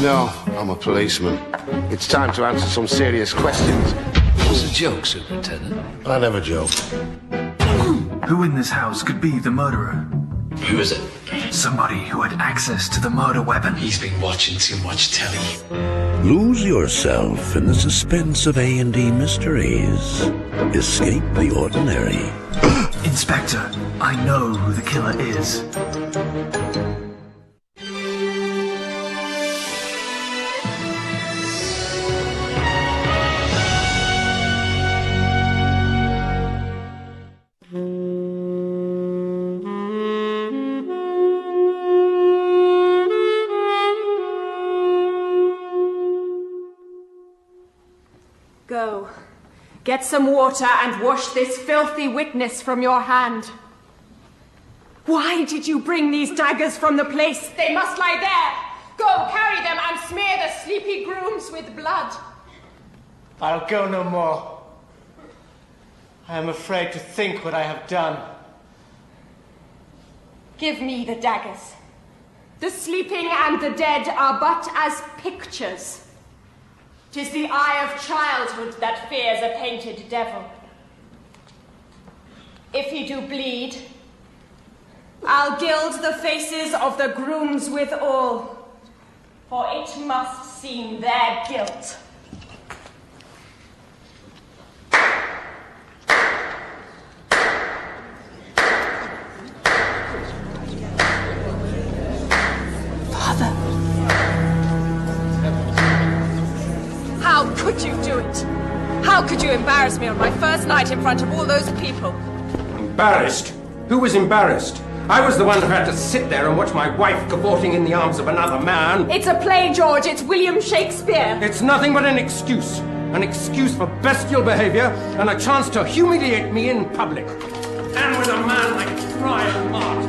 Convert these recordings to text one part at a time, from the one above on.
No, I'm a policeman. It's time to answer some serious questions. It was a joke, Superintendent. I never joke. Who in this house could be the murderer? Who is it? Somebody who had access to the murder weapon. He's been watching too much telly. Lose yourself in the suspense of A&E mysteries. Escape the ordinary. Inspector, I know who the killer is. Go. Get some water and wash this filthy witness from your hand. Why did you bring these daggers from the place? They must lie there. Go, carry them and smear the sleepy grooms with blood. I'll go no more. I am afraid to think what I have done. Give me the daggers. The sleeping and the dead are but as pictures. 'Tis the eye of childhood that fears a painted devil. If he do bleed, I'll gild the faces of the grooms withal, for it must seem their guilt. Father! How could you do it? How could you embarrass me on my first night in front of all those people? Embarrassed? Who was embarrassed? I was the one who had to sit there and watch my wife cavorting in the arms of another man. It's a play, George. It's William Shakespeare. It's nothing but an excuse. An excuse for bestial behavior and a chance to humiliate me in public. And with a man like Brian Morte.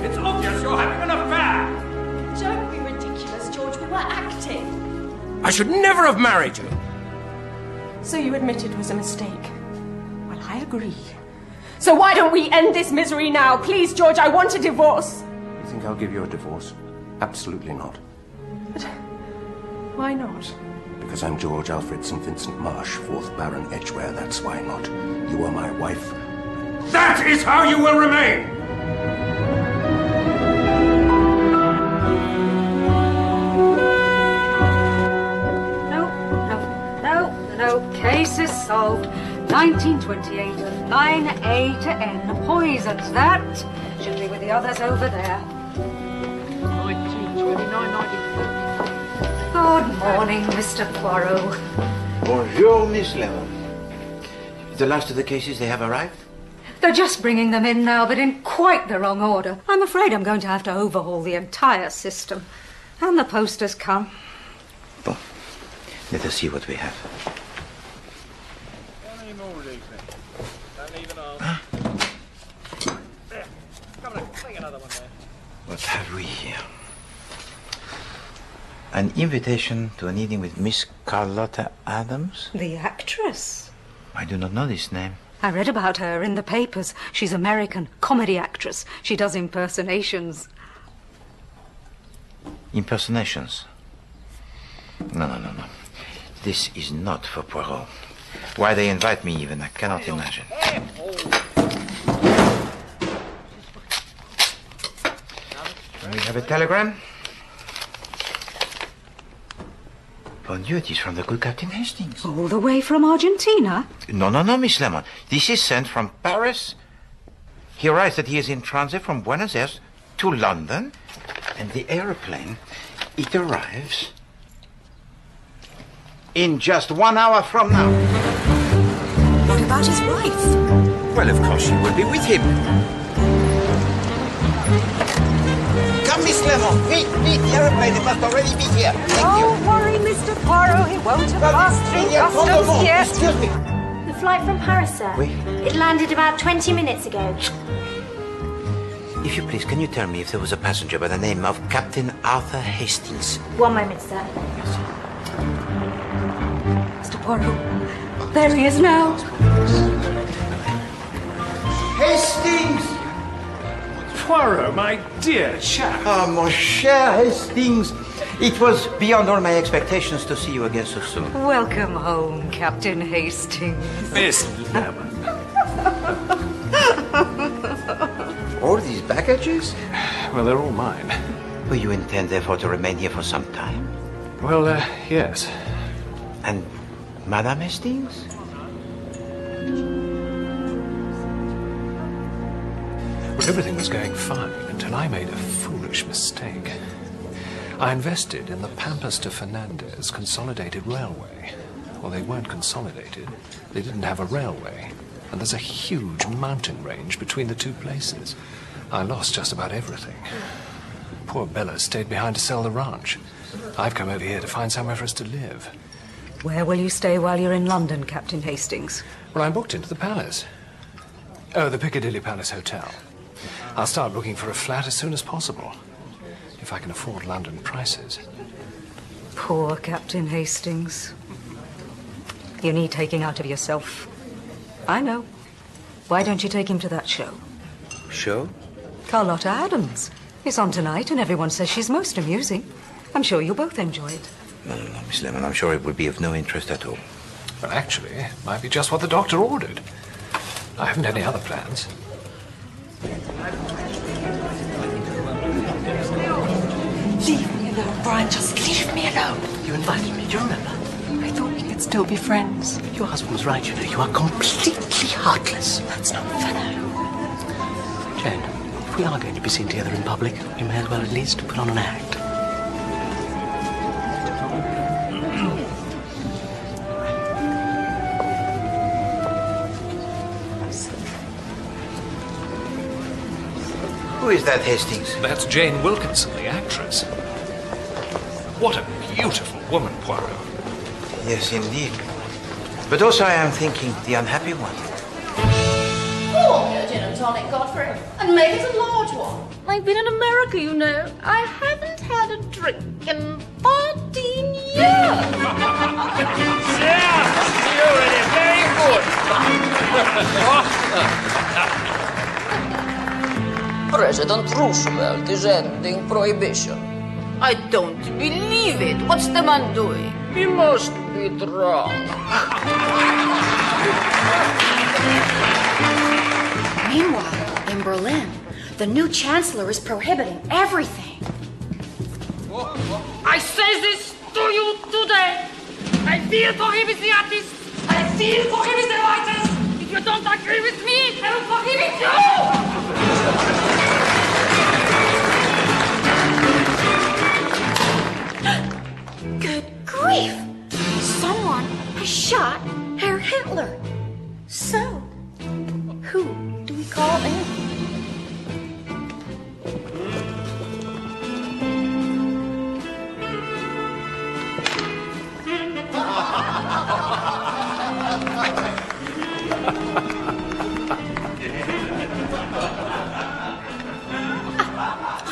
It's obvious you're having an affair. Don't be ridiculous, George. We were acting. I should never have married you. So you admit it was a mistake? Well, I agree. So why don't we end this misery now? Please, George, I want a divorce. You think I'll give you a divorce? Absolutely not. But why not? Because I'm George Alfred St. Vincent Marsh, 4th Baron Edgware, that's why not. You are my wife. That is how you will remain! No, case is solved. 1928, 9A to N. Poisons, that. Should be with the others over there. 1929, 1930. Good morning, Mr. Poirot. Bonjour, Miss Lemon. The last of the cases, they have arrived? They're just bringing them in now, but in quite the wrong order. I'm afraid I'm going to have to overhaul the entire system. And the post has come. Bon. Let us see what we have. What have we here? An invitation to an evening with Miss Carlotta Adams? The actress. I do not know this name. I read about her in the papers. She's American, comedy actress. She does impersonations. Impersonations? No. This is not for Poirot. Why they invite me even, I cannot imagine. We have a telegram. Bon Dieu, it is from the good Captain Hastings. All the way from Argentina? No, Miss Lemon. This is sent from Paris. He writes that he is in transit from Buenos Aires to London, and the aeroplane, it arrives in just 1 hour from now. What about his wife? Well, of course she will be with him. Come, Miss Lemon. Wait, the aeroplane must already be here. Don't worry, Mr. Poirot. He won't have passed through customs yet. Excuse me. The flight from Paris, sir. Oui. It landed about 20 minutes ago. If you please, can you tell me if there was a passenger by the name of Captain Arthur Hastings? One moment, sir. Mr. Poirot, there he is now. Hastings! Poirot, my dear chap. Ah, mon cher Hastings. It was beyond all my expectations to see you again so soon. Welcome home, Captain Hastings. Miss Lemon. All these baggages? Well, they're all mine. Will you intend, therefore, to remain here for some time? Well, yes. And Madame Hastings? Well, everything was going fine until I made a foolish mistake. I invested in the Pampas to Fernandez Consolidated Railway. Well, they weren't consolidated. They didn't have a railway. And there's a huge mountain range between the two places. I lost just about everything. Poor Bella stayed behind to sell the ranch. I've come over here to find somewhere for us to live. Where will you stay while you're in London, Captain Hastings? Well, I'm booked into the palace. Oh, the Piccadilly Palace Hotel. I'll start looking for a flat as soon as possible, if I can afford London prices. Poor Captain Hastings. You need taking out of yourself. I know. Why don't you take him to that show? Show? Carlotta Adams. It's on tonight and everyone says she's most amusing. I'm sure you'll both enjoy it. No, Miss Lemon, I'm sure it would be of no interest at all. Well, actually, it might be just what the doctor ordered. I haven't any other plans. Leave me alone, Brian. Just leave me alone. You invited me, do you remember? I thought we could still be friends. Your husband was right, you know. You are completely heartless. That's not fair. Jane, if we are going to be seen together in public, we may as well at least put on an act. Who is that, Hastings? That's Jane Wilkinson, the actress. What a beautiful woman, Poirot. Yes, indeed. But also I am thinking the unhappy one. Pour me a gin and tonic, Godfrey, and make it a large one. I've been in America, you know. I haven't had a drink in 14 years. Yeah, you're very good. President Roosevelt is ending prohibition. I don't believe it. What's the man doing? He must be drunk. Meanwhile, in Berlin, the new chancellor is prohibiting everything. I say this to you today. I feel prohibitionists. I feel prohibitionists. If you don't agree with me, I will prohibit you. Good grief! Someone has shot Herr Hitler. So, who do we call in?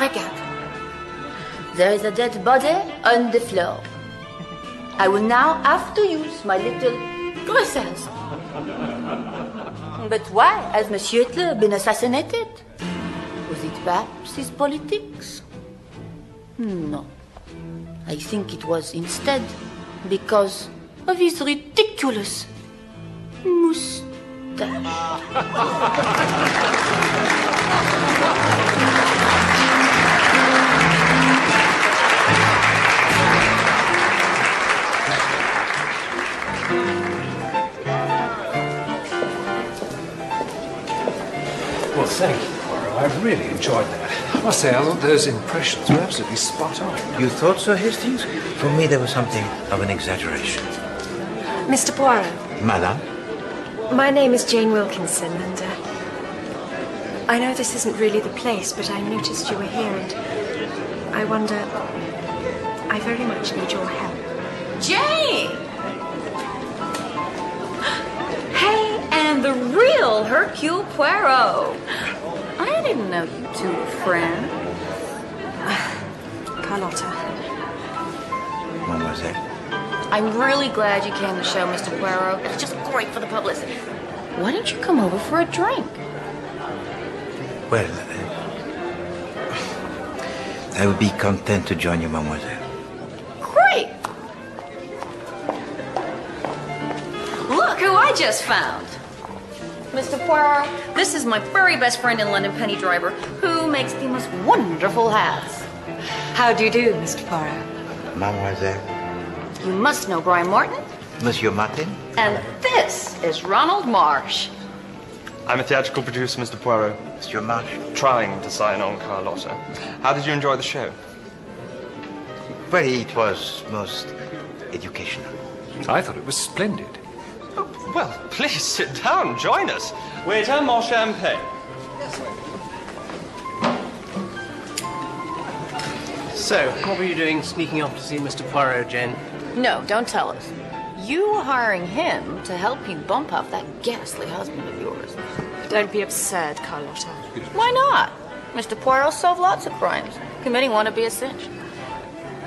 Regarde. There is a dead body on the floor. I will now have to use my little dressers. But why has Monsieur Hitler been assassinated? Was it perhaps his politics? No. I think it was instead because of his ridiculous moustache. Well, thank you, Poirot. I really enjoyed that. I must say, I thought those impressions were absolutely spot on. You thought so, Hastings? For me, there was something of an exaggeration. Mr. Poirot, Madame? my name is Jane Wilkinson, and I know this isn't really the place, but I noticed you were here, and I wonder... I very much need your help. Jane! Hey, and the real Hercule Poirot. I didn't know you two were friends. Carlotta. Mademoiselle? I'm really glad you came to show, Mr. Poirot. It's just great for the publicity. Why don't you come over for a drink? Well, I would be content to join you, mademoiselle. I just found? Mr. Poirot, this is my very best friend in London, Penny Driver, who makes the most wonderful hats. How do you do, Mr. Poirot? Mademoiselle. You must know Brian Morton. Monsieur Martin. And this is Ronald Marsh. I'm a theatrical producer, Mr. Poirot. Monsieur Marsh. Trying to sign on Carlotta. How did you enjoy the show? Well, it was most educational. I thought it was splendid. Oh, well, please sit down, join us. Waiter, more champagne. So, what were you doing sneaking off to see Mr. Poirot, Jane? No, don't tell us. You were hiring him to help you bump up that ghastly husband of yours. Don't be absurd, Carlotta. Why not? Mr. Poirot solved lots of crimes. Committing one would be a cinch.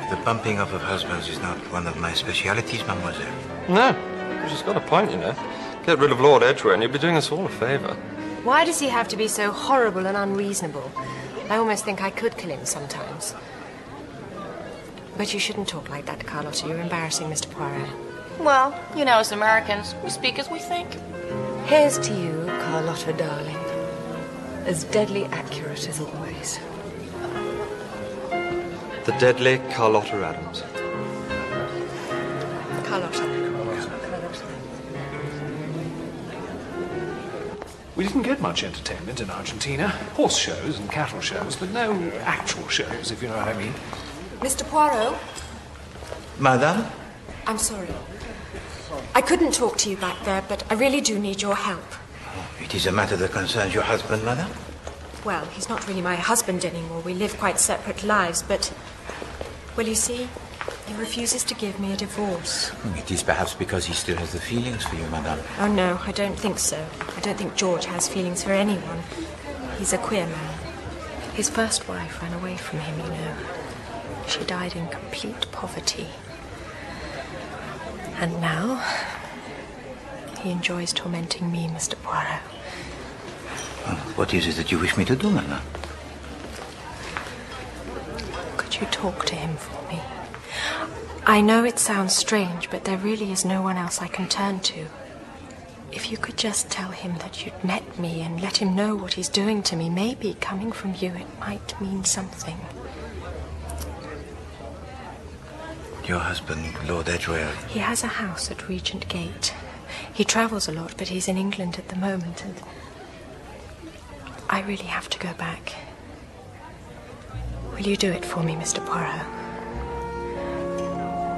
The bumping up of husbands is not one of my specialities, mademoiselle. No, she's got a point, you know. Get rid of Lord Edgware and you'll be doing us all a favour. Why does he have to be so horrible and unreasonable? I almost think I could kill him sometimes. But you shouldn't talk like that, Carlotta. You're embarrassing Mr. Poirot. Well, you know, as Americans, we speak as we think. Here's to you, Carlotta, darling. As deadly accurate as always. The deadly Carlotta Adams. Carlotta. We didn't get much entertainment in Argentina. Horse shows and cattle shows, but no actual shows, if you know what I mean. Mr. Poirot? Madame? I'm sorry. I couldn't talk to you back there, but I really do need your help. It is a matter that concerns your husband, madame? Well, he's not really my husband anymore. We live quite separate lives, but... Well, you see, he refuses to give me a divorce. It is perhaps because he still has the feelings for you, madame. Oh, no, I don't think so. I don't think George has feelings for anyone. He's a queer man. His first wife ran away from him, you know. She died in complete poverty. And now, he enjoys tormenting me, Mr. Poirot. What is it that you wish me to do, madame? Could you talk to him for me? I know it sounds strange, but there really is no one else I can turn to. If you could just tell him that you'd met me and let him know what he's doing to me, maybe coming from you it might mean something. Your husband, Lord Edgware. He has a house at Regent Gate. He travels a lot, but he's in England at the moment, and I really have to go back. Will you do it for me, Mr. Poirot?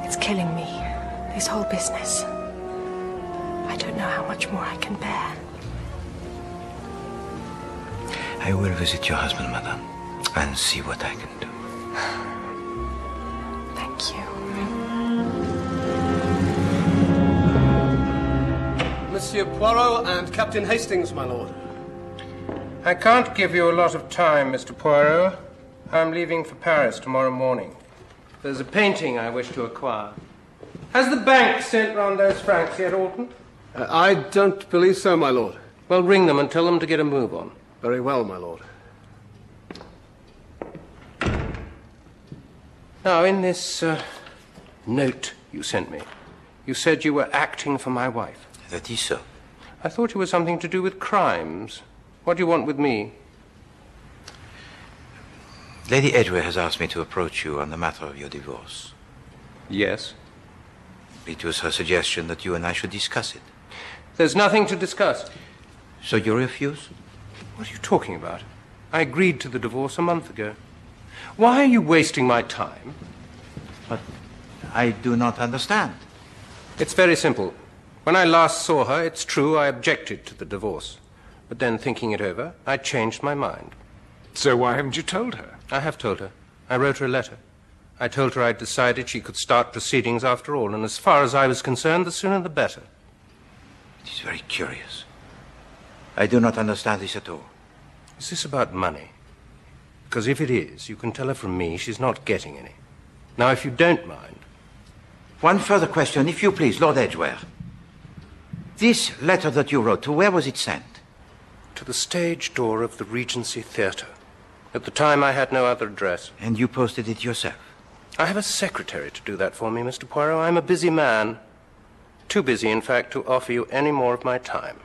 It's killing me, this whole business. I don't know how much more I can bear. I will visit your husband, madame, and see what I can do. Thank you. Monsieur Poirot and Captain Hastings, my lord. I can't give you a lot of time, Mr. Poirot. I'm leaving for Paris tomorrow morning. There's a painting I wish to acquire. Has the bank sent round those francs yet, Alton? I don't believe so, my lord. Well, ring them and tell them to get a move on. Very well, my lord. Now, in this note you sent me, you said you were acting for my wife. That is so. I thought you were something to do with crimes. What do you want with me? Lady Edgware has asked me to approach you on the matter of your divorce. Yes. It was her suggestion that you and I should discuss it. There's nothing to discuss. So you refuse? What are you talking about? I agreed to the divorce a month ago. Why are you wasting my time? But I do not understand. It's very simple. When I last saw her, it's true I objected to the divorce. But then, thinking it over, I changed my mind. So why haven't you told her? I have told her. I wrote her a letter. I told her I'd decided she could start proceedings after all, and as far as I was concerned, the sooner the better. It is very curious. I do not understand this at all. Is this about money? Because if it is, you can tell her from me she's not getting any. Now, if you don't mind... One further question, if you please, Lord Edgware. This letter that you wrote, to where was it sent? To the stage door of the Regency Theatre. At the time, I had no other address. And you posted it yourself? I have a secretary to do that for me, Mr. Poirot. I'm a busy man. Too busy, in fact, to offer you any more of my time.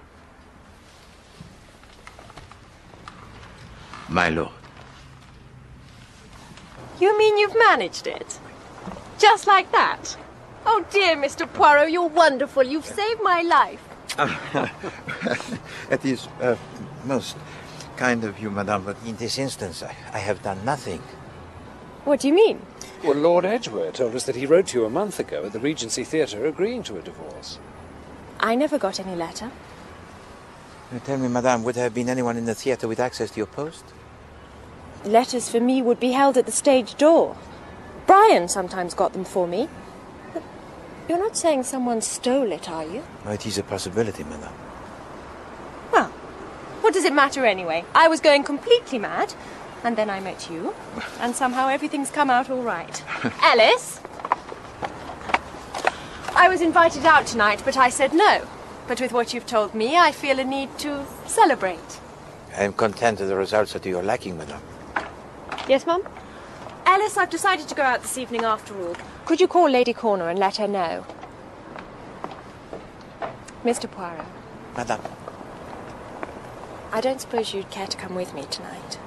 My lord. You mean you've managed it? Just like that? Oh, dear Mr. Poirot, you're wonderful. You've saved my life. It is most kind of you, madame, but in this instance I have done nothing. What do you mean? Well, Lord Edgware told us that he wrote to you a month ago at the Regency Theatre agreeing to a divorce. I never got any letter. You tell me, madame, would there have been anyone in the theatre with access to your post? Letters for me would be held at the stage door. Brian sometimes got them for me. But you're not saying someone stole it, are you? Oh, it is a possibility, madame. Well, what does it matter anyway? I was going completely mad, and then I met you, and somehow everything's come out all right. Alice? I was invited out tonight, but I said no. But with what you've told me, I feel a need to celebrate. I am content with the results that you are lacking, madame. Yes, Mum? Alice, I've decided to go out this evening after all. Could you call Lady Corner and let her know? Mr. Poirot. Madame. I don't suppose you'd care to come with me tonight.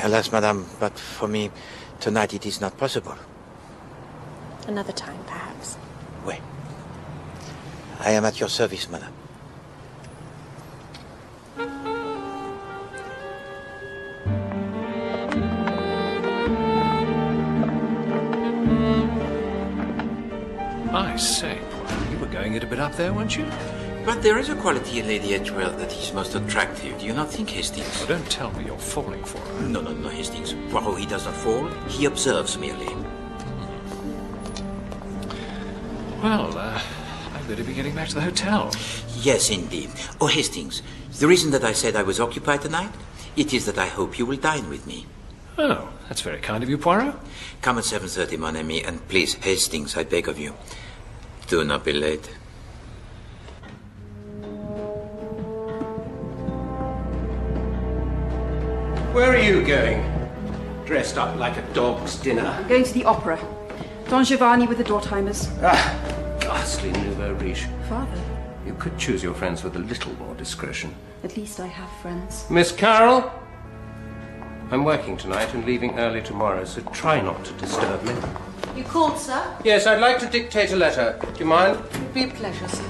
Alas, madame, but for me, tonight it is not possible. Another time, perhaps. Oui. I am at your service, madame. I say, Poirot, you were going it a bit up there, weren't you? But there is a quality in Lady Edgware that is most attractive. Do you not think, Hastings? Well, don't tell me you're falling for her. No, Hastings. Poirot, he does not fall. He observes merely. Well, I'd better be getting back to the hotel. Yes, indeed. Oh, Hastings, the reason that I said I was occupied tonight, it is that I hope you will dine with me. Oh, that's very kind of you, Poirot. Come at 7:30, mon ami, and please, Hastings, I beg of you, do not be late. Where are you going? Dressed up like a dog's dinner. I'm going to the opera. Don Giovanni with the Dortheimers. Ah, ghastly nouveau riche. Father, You could choose your friends with a little more discretion. at least I have friends. Miss Carroll? I'm working tonight and leaving early tomorrow, so try not to disturb me. You called, sir? Yes, I'd like to dictate a letter. Do you mind? It would be a pleasure, sir.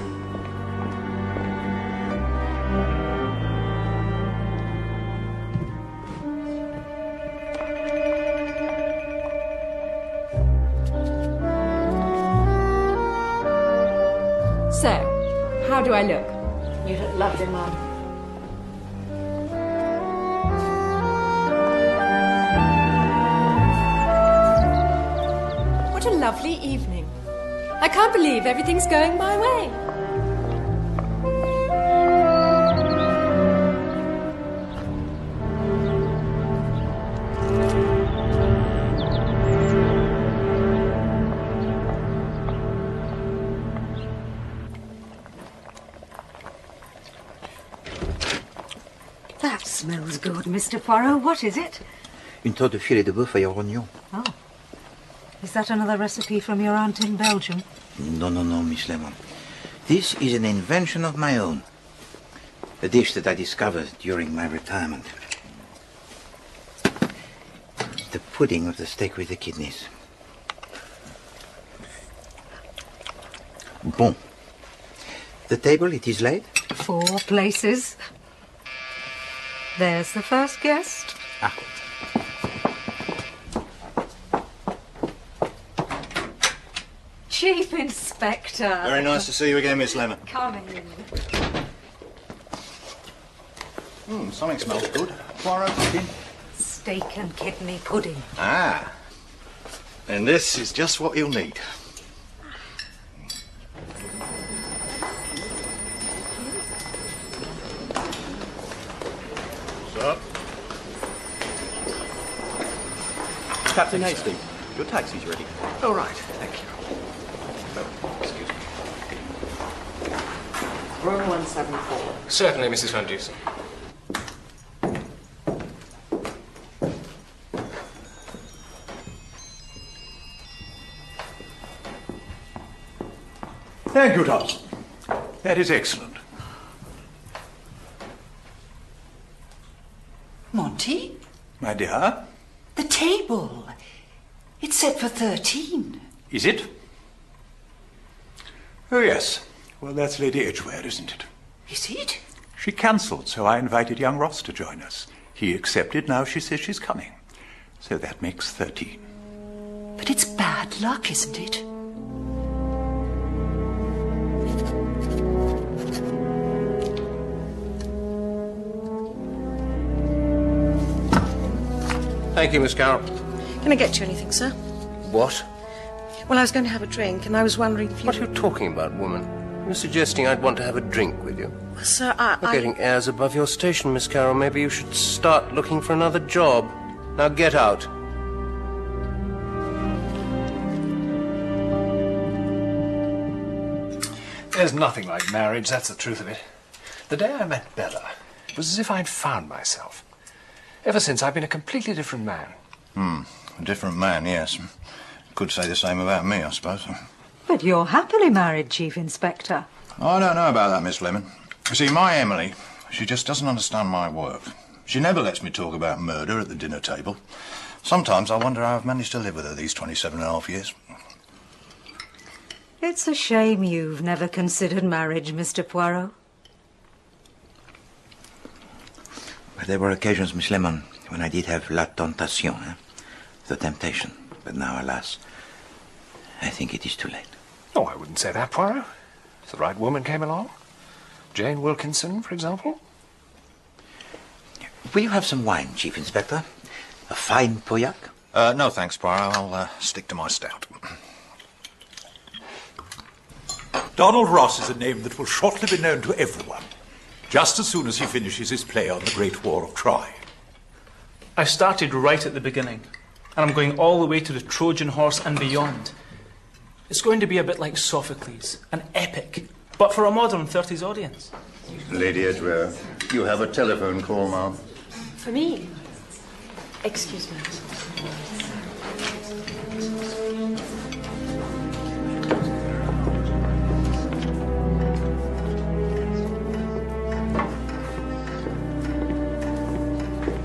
So, how do I look? You look lovely, Mum. What a lovely evening. I can't believe everything's going my way. That smells good, Mr. Poirot. What is it? Une tarte de filet de bœuf à oignon. Oh. Is that another recipe from your aunt in Belgium? No, Miss Lemon. This is an invention of my own. A dish that I discovered during my retirement. The pudding of the steak with the kidneys. Bon. The table, it is laid? 4 places. There's the first guest. Ah. Chief Inspector. Very nice to see you again, Miss Lemon. Come in. Something smells good. Poirot, in. Steak and kidney pudding. Ah. And this is just what you'll need. What's up? Captain Hastings, your taxi's ready. All right, thank you. Excuse me. Room 174. Certainly, Mrs. Van Dusen. Thank you, Thompson. That is excellent. Monty? My dear? The table. It's set for 13. Is it? Oh, yes. Well, that's Lady Edgware, isn't it? Is it? She cancelled, so I invited young Ross to join us. He accepted, now she says she's coming. So that makes 13. But it's bad luck, isn't it? Thank you, Miss Carroll. Can I get you anything, sir? What? Well, I was going to have a drink, and I was wondering if you... What are you talking about, woman? You're suggesting I'd want to have a drink with you. Well, sir, You're getting airs above your station, Miss Carroll. Maybe you should start looking for another job. Now get out. There's nothing like marriage, that's the truth of it. The day I met Bella, it was as if I'd found myself. Ever since, I've been a completely different man. A different man, yes. Could say the same about me, I suppose. But you're happily married, Chief Inspector. I don't know about that, Miss Lemon. You see, my Emily, she just doesn't understand my work. She never lets me talk about murder at the dinner table. Sometimes I wonder how I've managed to live with her these 27.5 years. It's a shame you've never considered marriage, Mr. Poirot. But there were occasions, Miss Lemon, when I did have la tentation, the temptation. But now, alas, I think it is too late. Oh, I wouldn't say that, Poirot. If the right woman came along. Jane Wilkinson, for example. Will you have some wine, Chief Inspector? A fine Pauillac? No, thanks, Poirot. I'll stick to my stout. Donald Ross is a name that will shortly be known to everyone, just as soon as he finishes his play on the Great War of Troy. I started right at the beginning, and I'm going all the way to the Trojan horse and beyond. It's going to be a bit like Sophocles, an epic, but for a modern 30s audience. Lady Edgware, you have a telephone call, ma'am. For me? Excuse me.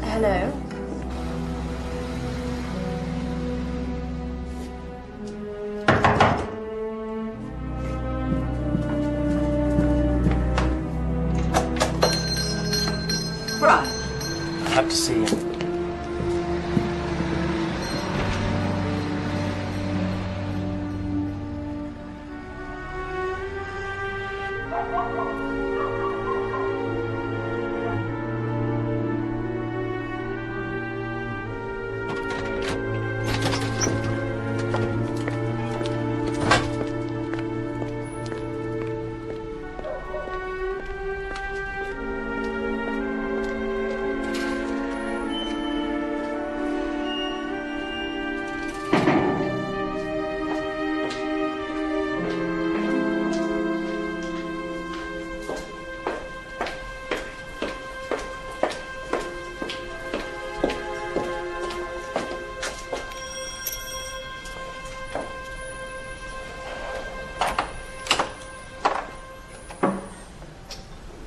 Hello? Brian. I have to see you.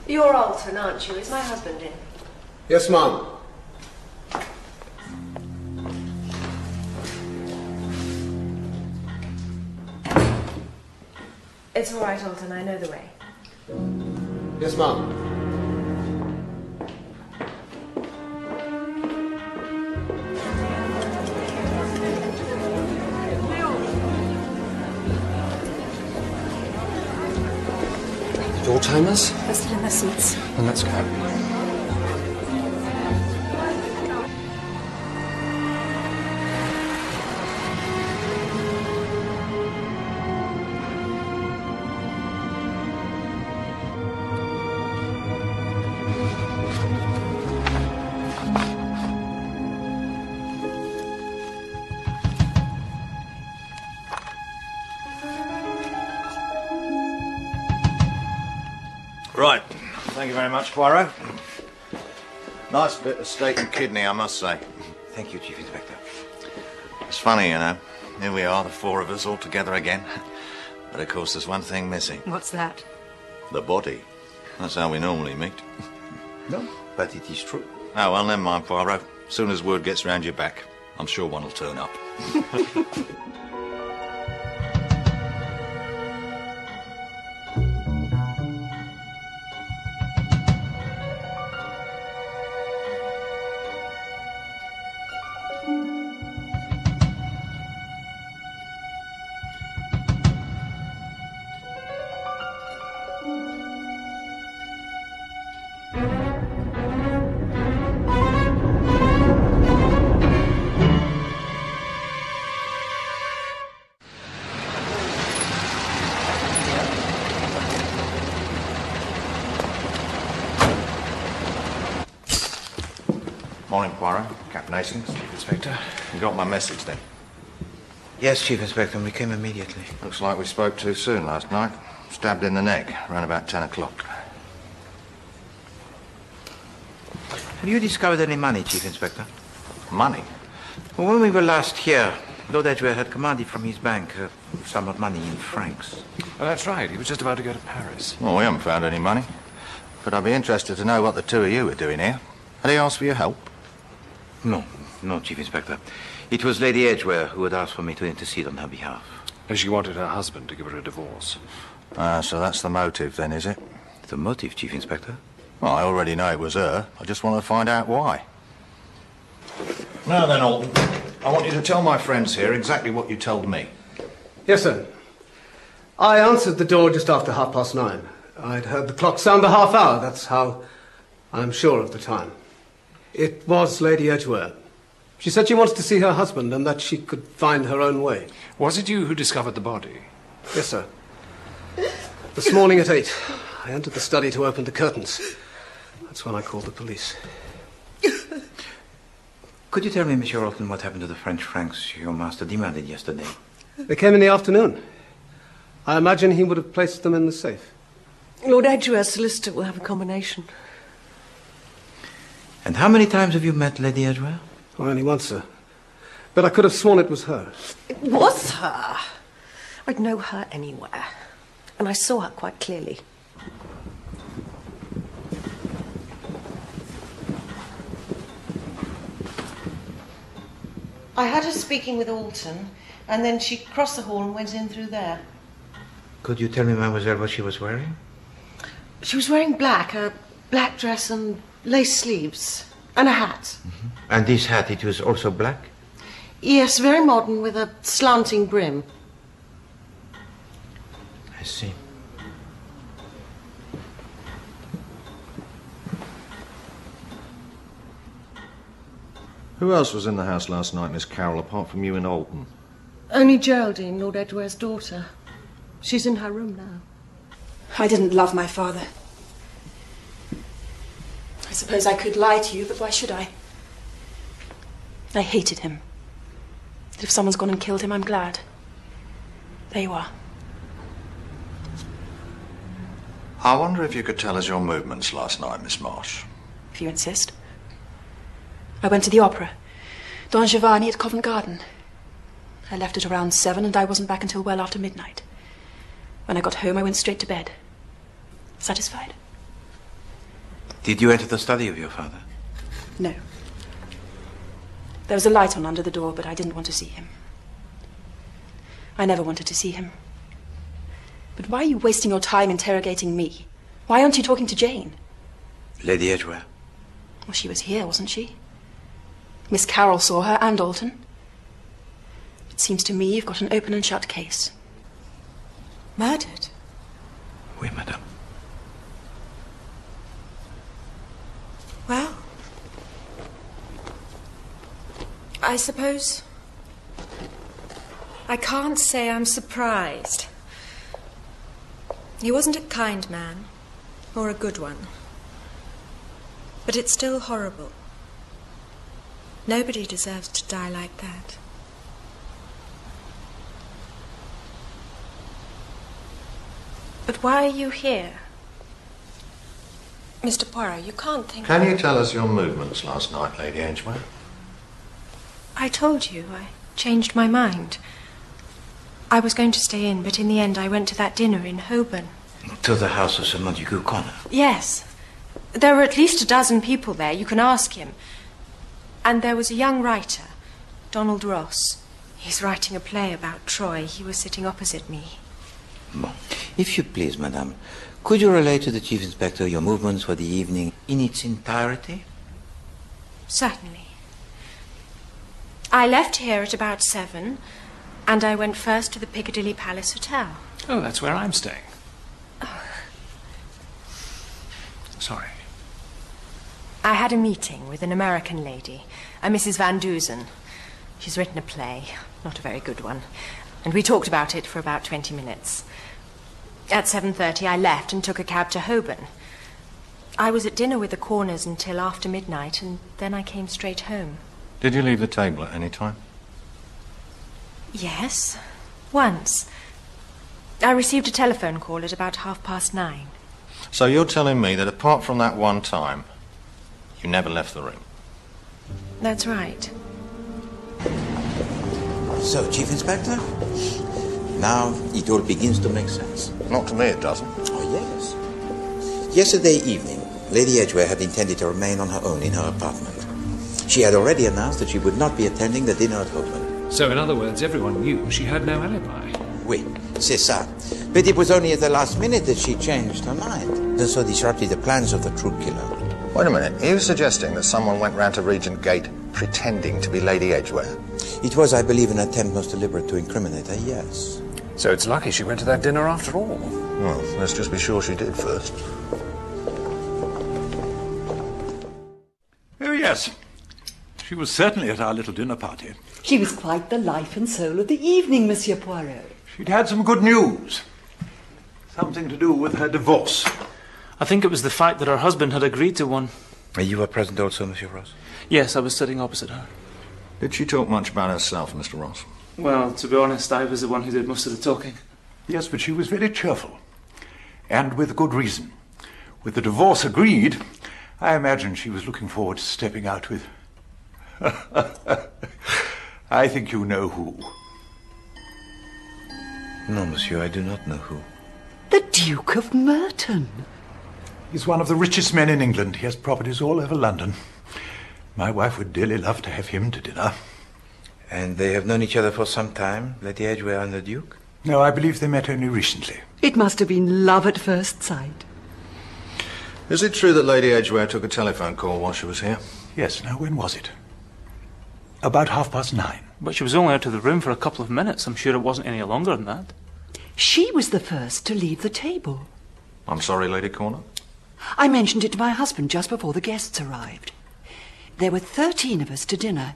You're Alton, aren't you? Is my husband in? Yes, ma'am. It's all right, Alton. I know the way. Yes, ma'am. Door timers? They're still in their seats. Then let's go. Right. Thank you very much, Poirot. Nice bit of steak and kidney, I must say. Thank you, Chief Inspector. It's funny, you know. Here we are, the four of us, all together again. But of course there's one thing missing. What's that? The body. That's how we normally meet. No, but it is true. Oh, well, never mind, Poirot. As soon as word gets round your back, I'm sure one will turn up. Morning, Poirot. Captain Hastings. Chief Inspector. You got my message, then? Yes, Chief Inspector, we came immediately. Looks like we spoke too soon last night. Stabbed in the neck, around about 10 o'clock. Have you discovered any money, Chief Inspector? Money? Well, when we were last here, Lord Edgware had commanded from his bank some of money in francs. Oh, that's right. He was just about to go to Paris. Well, we haven't found any money. But I'd be interested to know what the two of you are doing here. Had he asked for your help? No, Chief Inspector. It was Lady Edgware who had asked for me to intercede on her behalf. And she wanted her husband to give her a divorce. So that's the motive then, is it? The motive, Chief Inspector? Well, I already know it was her. I just want to find out why. Now then, Alton, I want you to tell my friends here exactly what you told me. Yes, sir. I answered the door just after 9:30. I'd heard the clock sound the half hour. That's how I'm sure of the time. It was Lady Edgware. She said she wanted to see her husband and that she could find her own way. Was it you who discovered the body? Yes, sir. This morning at 8, I entered the study to open the curtains. That's when I called the police. Could you tell me, Monsieur Alton, what happened to the French francs your master demanded yesterday? They came in the afternoon. I imagine he would have placed them in the safe. Lord Edgware's solicitor will have a combination. And how many times have you met Lady Edgware? Oh, only once, sir. But I could have sworn it was her. It was her. I'd know her anywhere. And I saw her quite clearly. I had her speaking with Alton, and then she crossed the hall and went in through there. Could you tell me, mademoiselle, what she was wearing? She was wearing black, a black dress and lace sleeves, and a hat. Mm-hmm. And this hat, it was also black? Yes, very modern, with a slanting brim. I see. Who else was in the house last night, Miss Carroll, apart from you and Alton? Only Geraldine, Lord Edgware's daughter. She's in her room now. I didn't love my father. I suppose I could lie to you, but why should I? I hated him. But if someone's gone and killed him, I'm glad. There you are. I wonder if you could tell us your movements last night, Miss Marsh. If you insist. I went to the opera. Don Giovanni at Covent Garden. I left at around 7 and I wasn't back until well after midnight. When I got home, I went straight to bed. Satisfied? Did you enter the study of your father? No. There was a light on under the door, but I didn't want to see him. I never wanted to see him. But why are you wasting your time interrogating me? Why aren't you talking to Jane? Lady Edgware. Well, she was here, wasn't she? Miss Carroll saw her and Alton. It seems to me you've got an open and shut case. Murdered? Oui, madame. Well, I suppose I can't say I'm surprised. He wasn't a kind man, or a good one. But it's still horrible. Nobody deserves to die like that. But why are you here? Mr. Poirot, you can't think... Can you tell us your movements last night, Lady Edgware? I told you, I changed my mind. I was going to stay in, but in the end I went to that dinner in Holborn. To the house of Sir Montague Connor. Yes. There were at least a dozen people there. You can ask him. And there was a young writer, Donald Ross. He's writing a play about Troy. He was sitting opposite me. Bon. If you please, madame, could you relate to the Chief Inspector your movements for the evening in its entirety? Certainly. I left here at about 7, and I went first to the Piccadilly Palace Hotel. Oh, that's where I'm staying. Sorry. I had a meeting with an American lady, a Mrs. Van Dusen. She's written a play, not a very good one, and we talked about it for about 20 minutes. At 7:30 I left and took a cab to Holborn. I was at dinner with the Corners until after midnight, and then I came straight home. Did you leave the table at any time? Yes, once. I received a telephone call at about 9:30. So you're telling me that apart from that one time, you never left the room? That's right. So, Chief Inspector, now it all begins to make sense. Not to me, it doesn't. Oh, yes. Yesterday evening, Lady Edgware had intended to remain on her own in her apartment. She had already announced that she would not be attending the dinner at Holborn. So, in other words, everyone knew she had no alibi. Oui, c'est ça. But it was only at the last minute that she changed her mind, and so disrupted the plans of the true killer. Wait a minute. Are you suggesting that someone went round to Regent Gate pretending to be Lady Edgware? It was, I believe, an attempt most deliberate to incriminate her, yes. So it's lucky she went to that dinner after all. Well, let's just be sure she did first. Oh, yes. She was certainly at our little dinner party. She was quite the life and soul of the evening, Monsieur Poirot. She'd had some good news. Something to do with her divorce. I think it was the fact that her husband had agreed to one. You were present also, Monsieur Ross? Yes, I was sitting opposite her. Did she talk much about herself, Mr. Ross? Well, to be honest, I was the one who did most of the talking. Yes, but she was very cheerful. And with good reason. With the divorce agreed, I imagine she was looking forward to stepping out with... I think you know who. No, monsieur, I do not know who. The Duke of Merton. He's one of the richest men in England. He has properties all over London. My wife would dearly love to have him to dinner. And they have known each other for some time, Lady Edgware and the Duke? No, I believe they met only recently. It must have been love at first sight. Is it true that Lady Edgware took a telephone call while she was here? Yes, now when was it? About 9:30. But she was only out of the room for a couple of minutes. I'm sure it wasn't any longer than that. She was the first to leave the table. I'm sorry, Lady Corner. I mentioned it to my husband just before the guests arrived. There were 13 of us to dinner.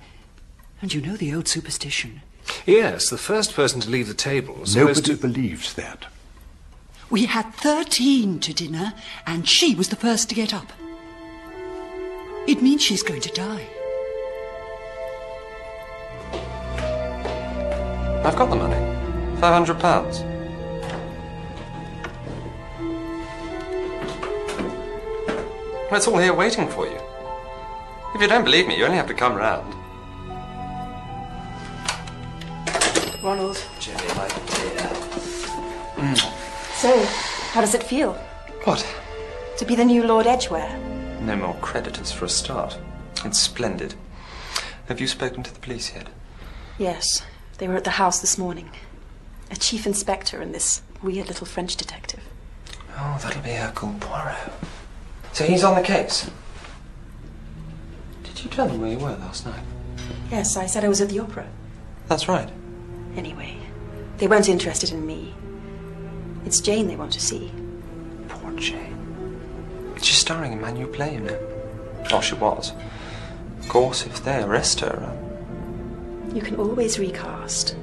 And you know the old superstition. Yes, the first person to leave the table was Nobody believes that. We had 13 to dinner, and she was the first to get up. It means she's going to die. I've got the money. £500. Well, it's all here waiting for you. If you don't believe me, you only have to come round. Ronald. Jenny, my dear. So, how does it feel? What? To be the new Lord Edgware? No more creditors for a start. It's splendid. Have you spoken to the police yet? Yes. They were at the house this morning. A chief inspector and this weird little French detective. Oh, that'll be Hercule Poirot. So he's on the case? Did you tell them where you were last night? Yes, I said I was at the opera. That's right. Anyway, they weren't interested in me. It's Jane they want to see. Poor Jane. She's starring in my new play, you know. Oh, she was. Of course, if they arrest her... You can always recast.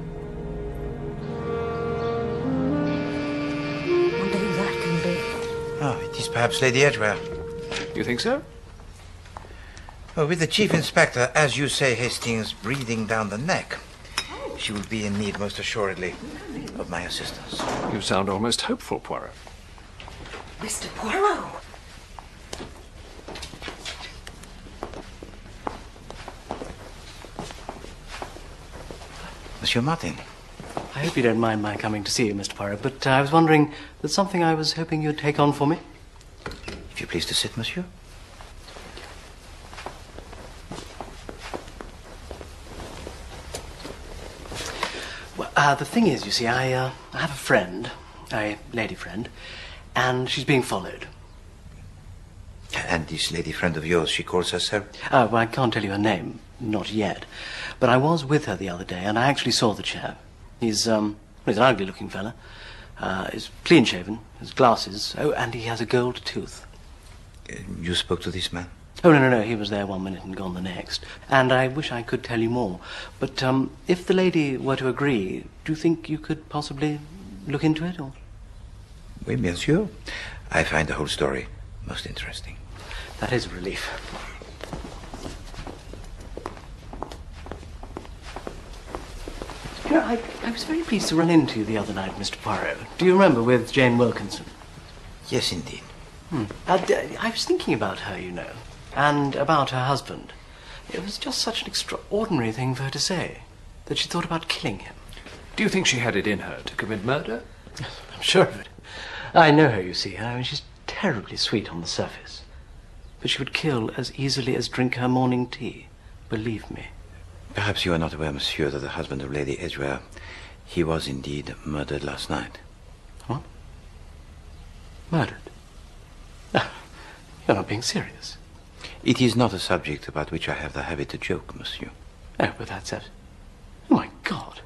Wonder who that can be. Oh, it is perhaps Lady Edgware. You think so? Well, with the Chief Inspector, as you say, Hastings, breathing down the neck, she will be in need, most assuredly, of my assistance. You sound almost hopeful, Poirot. Mr. Poirot! Monsieur Martin. I hope you don't mind my coming to see you, Mr. Poirot, but I was wondering, there's something I was hoping you'd take on for me. If you please to sit, monsieur. Well, the thing is, you see, I have a friend, a lady friend, and she's being followed. And this lady friend of yours, she calls herself? Well, I can't tell you her name, not yet. But I was with her the other day, and I actually saw the chap. He's an ugly-looking fella. He's clean-shaven, has glasses, and he has a gold tooth. You spoke to this man? Oh, no, he was there 1 minute and gone the next. And I wish I could tell you more. But if the lady were to agree, do you think you could possibly look into it, or...? Oui, bien sûr. I find the whole story most interesting. That is a relief. You know, I was very pleased to run into you the other night, Mr. Poirot. Do you remember, with Jane Wilkinson? Yes, indeed. I was thinking about her, you know, and about her husband. It was just such an extraordinary thing for her to say, that she thought about killing him. Do you think she had it in her to commit murder? I'm sure of it. I know her, you see. I mean, she's terribly sweet on the surface. But she would kill as easily as drink her morning tea. Believe me. Perhaps you are not aware, monsieur, that the husband of Lady Edgware, he was indeed murdered last night. What? Murdered? No, you're not being serious. It is not a subject about which I have the habit to joke, monsieur. Oh, but that's it. Oh, my God.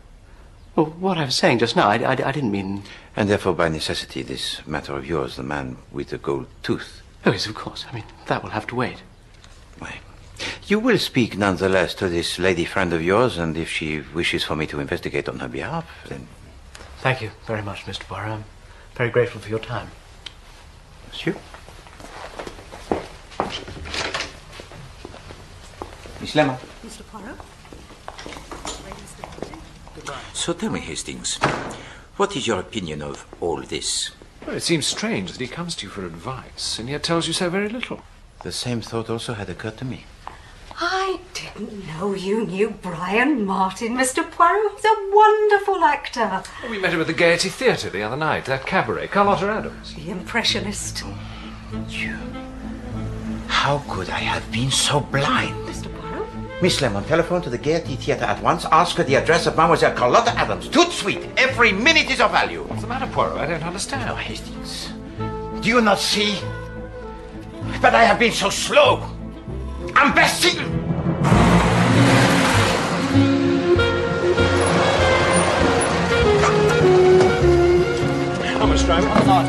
Well, what I was saying just now, I didn't mean... And therefore, by necessity, this matter of yours, the man with the gold tooth. Oh, yes, of course. I mean, that will have to wait. Wait. You will speak nonetheless to this lady friend of yours, and if she wishes for me to investigate on her behalf, then... Thank you very much, Mr. Poirot. I'm very grateful for your time. Monsieur? Miss Lemon. Mr. Poirot? So tell me, Hastings, what is your opinion of all this? Well, it seems strange that he comes to you for advice, and yet tells you so very little. The same thought also had occurred to me. I didn't know you knew Brian Martin, Mr. Poirot. He's a wonderful actor. Well, we met him at the Gaiety Theatre the other night, that cabaret, Carlotta Adams. The impressionist. You. How could I have been so blind? Mr. Poirot? Miss Lemon, telephone to the Gaiety Theatre at once. Ask her the address of Mademoiselle Carlotta Adams. Tout de suite. Every minute is of value. What's the matter, Poirot? I don't understand. No, Hastings. Do you not see? But I have been so slow. Imbecile! How much drive? A lot.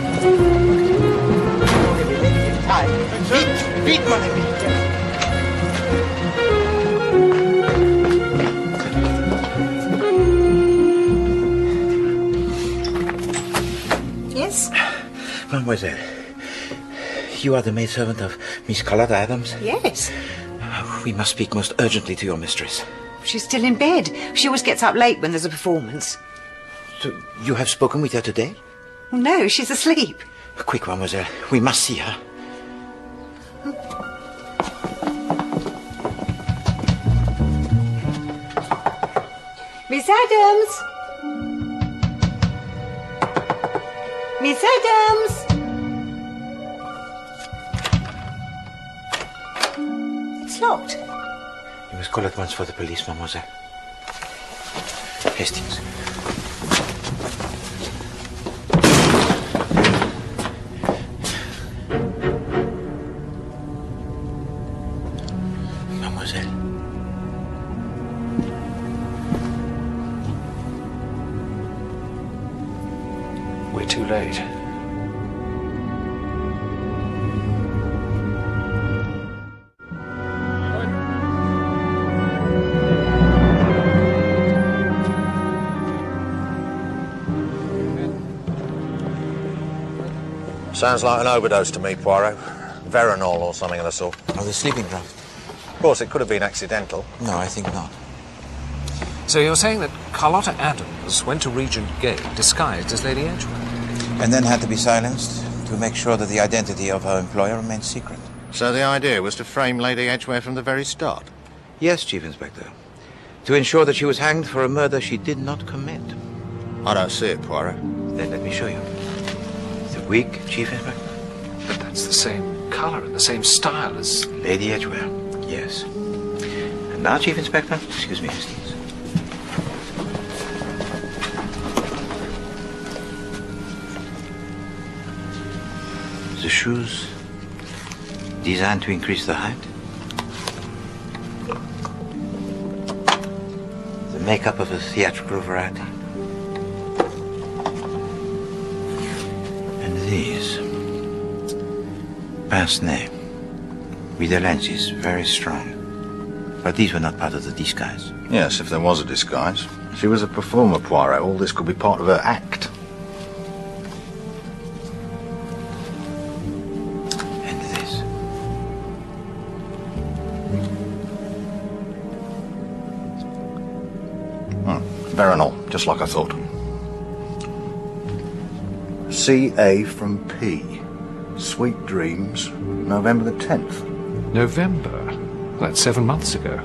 Vite, vite, mon ami. Yes? Mademoiselle, you are the maidservant of Miss Carlotta Adams? Yes. We must speak most urgently to your mistress. She's still in bed. She always gets up late when there's a performance. So, you have spoken with her today? No, she's asleep. Quick, mademoiselle. We must see her. Miss Adams! Miss Adams! It's locked. You must call at once for the police, mademoiselle. Hastings. Mademoiselle. We're too late. Sounds like an overdose to me, Poirot. Veronal or something of the sort. Oh, the sleeping draught. Of course, it could have been accidental. No, I think not. So you're saying that Carlotta Adams went to Regent Gate disguised as Lady Edgware? And then had to be silenced to make sure that the identity of her employer remained secret. So the idea was to frame Lady Edgware from the very start? Yes, Chief Inspector. To ensure that she was hanged for a murder she did not commit. I don't see it, Poirot. Then let me show you. The wig, Chief Inspector? But that's the same colour and the same style as... Lady Edgware, yes. And now, Chief Inspector, excuse me, Hastings. The shoes designed to increase the height. The makeup of a theatrical variety. And these. Pince-nez. With the lenses, very strong. But these were not part of the disguise. Yes, if there was a disguise. She was a performer, Poirot. All this could be part of her act. And this. Veronal, just like I thought. C.A. from P. Sweet Dreams, November the 10th. November? That's 7 months ago.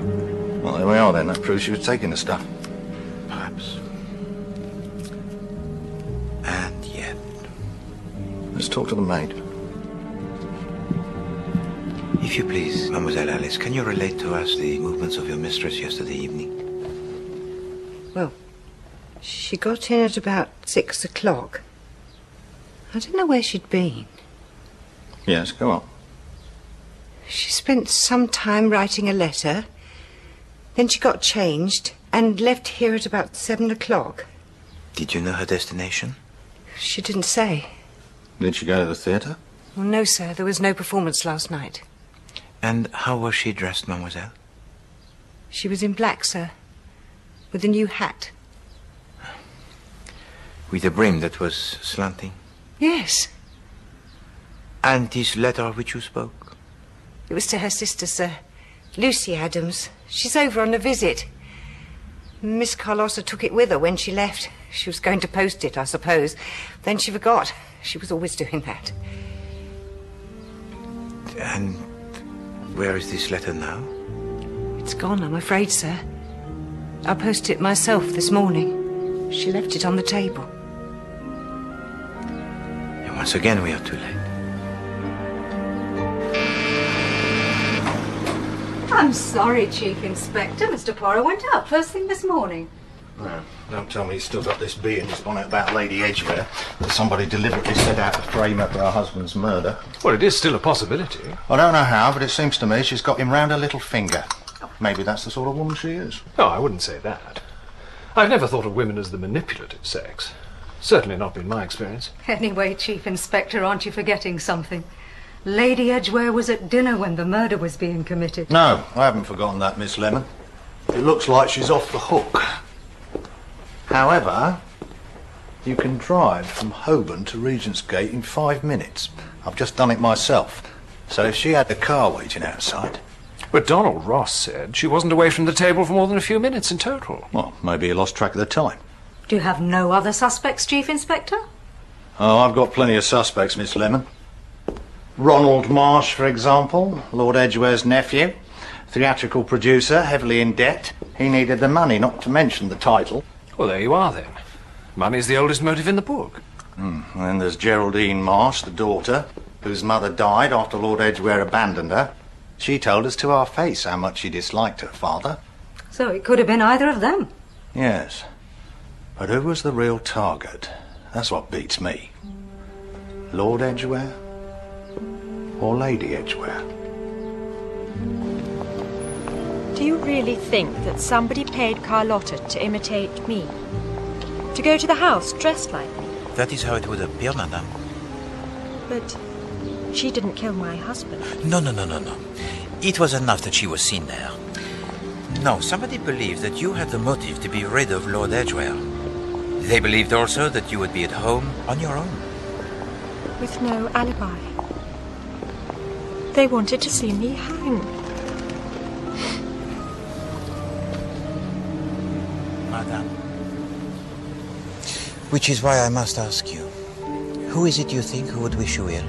Well, there we are then. That proves she was taking the stuff. Perhaps. And yet... Let's talk to the maid. If you please, Mademoiselle Alice, can you relate to us the movements of your mistress yesterday evening? Well, she got in at about 6 o'clock. I don't know where she'd been. Yes, go on. She spent some time writing a letter. Then she got changed and left here at about 7 o'clock. Did you know her destination? She didn't say. Did she go to the theatre? Well, no, sir. There was no performance last night. And how was she dressed, mademoiselle? She was in black, sir, with a new hat. With a brim that was slanting? Yes. And this letter which you spoke? It was to her sister, sir. Lucy Adams. She's over on a visit. Miss Carlotta took it with her when she left. She was going to post it, I suppose. Then she forgot. She was always doing that. And where is this letter now? It's gone, I'm afraid, sir. I posted it myself this morning. She left it on the table. And once again, we are too late. I'm sorry, Chief Inspector. Mr. Poirot went out first thing this morning. No, don't tell me he's still got this bee in his bonnet about Lady Edgware that somebody deliberately set out to frame her for her husband's murder. Well, it is still a possibility. I don't know how, but it seems to me she's got him round her little finger. Maybe that's the sort of woman she is. No, I wouldn't say that. I've never thought of women as the manipulative sex. Certainly not been my experience. Anyway, Chief Inspector, aren't you forgetting something? Lady Edgware was at dinner when the murder was being committed. No, I haven't forgotten that, Miss Lemon. It looks like she's off the hook. However, you can drive from Holborn to Regent's Gate in 5 minutes. I've just done it myself. So if she had the car waiting outside... But Donald Ross said she wasn't away from the table for more than a few minutes in total. Well, maybe he lost track of the time. Do you have no other suspects, Chief Inspector? Oh, I've got plenty of suspects, Miss Lemon. Ronald Marsh, for example, Lord Edgware's nephew. Theatrical producer, heavily in debt. He needed the money, not to mention the title. Well, there you are, then. Money's the oldest motive in the book. And then there's Geraldine Marsh, the daughter, whose mother died after Lord Edgware abandoned her. She told us to our face how much she disliked her father. So it could have been either of them. Yes. But who was the real target? That's what beats me. Lord Edgware or Lady Edgware? Do you really think that somebody paid Carlotta to imitate me? To go to the house dressed like me? That is how it would appear, madame. But she didn't kill my husband. No. It was enough that she was seen there. No, somebody believed that you had the motive to be rid of Lord Edgware. They believed also that you would be at home on your own. With no alibi. They wanted to see me hang. Madame. Which is why I must ask you, who is it you think who would wish you ill?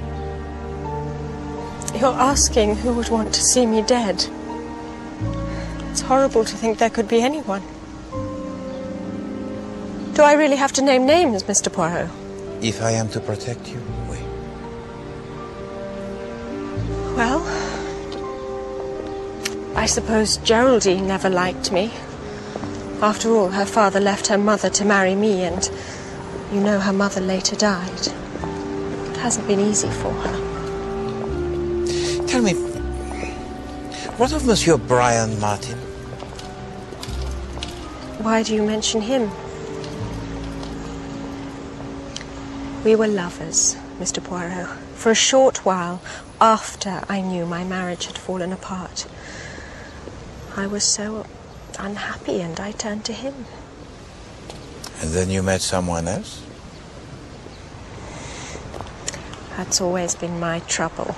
You're asking who would want to see me dead. It's horrible to think there could be anyone. Do I really have to name names, Mr. Poirot? If I am to protect you, oui. Well, I suppose Geraldine never liked me. After all, her father left her mother to marry me, and you know her mother later died. It hasn't been easy for her. Tell me, what of Monsieur Brian Martin? Why do you mention him? We were lovers, Mr. Poirot, for a short while after I knew my marriage had fallen apart. I was so unhappy and I turned to him. And then you met someone else? That's always been my trouble.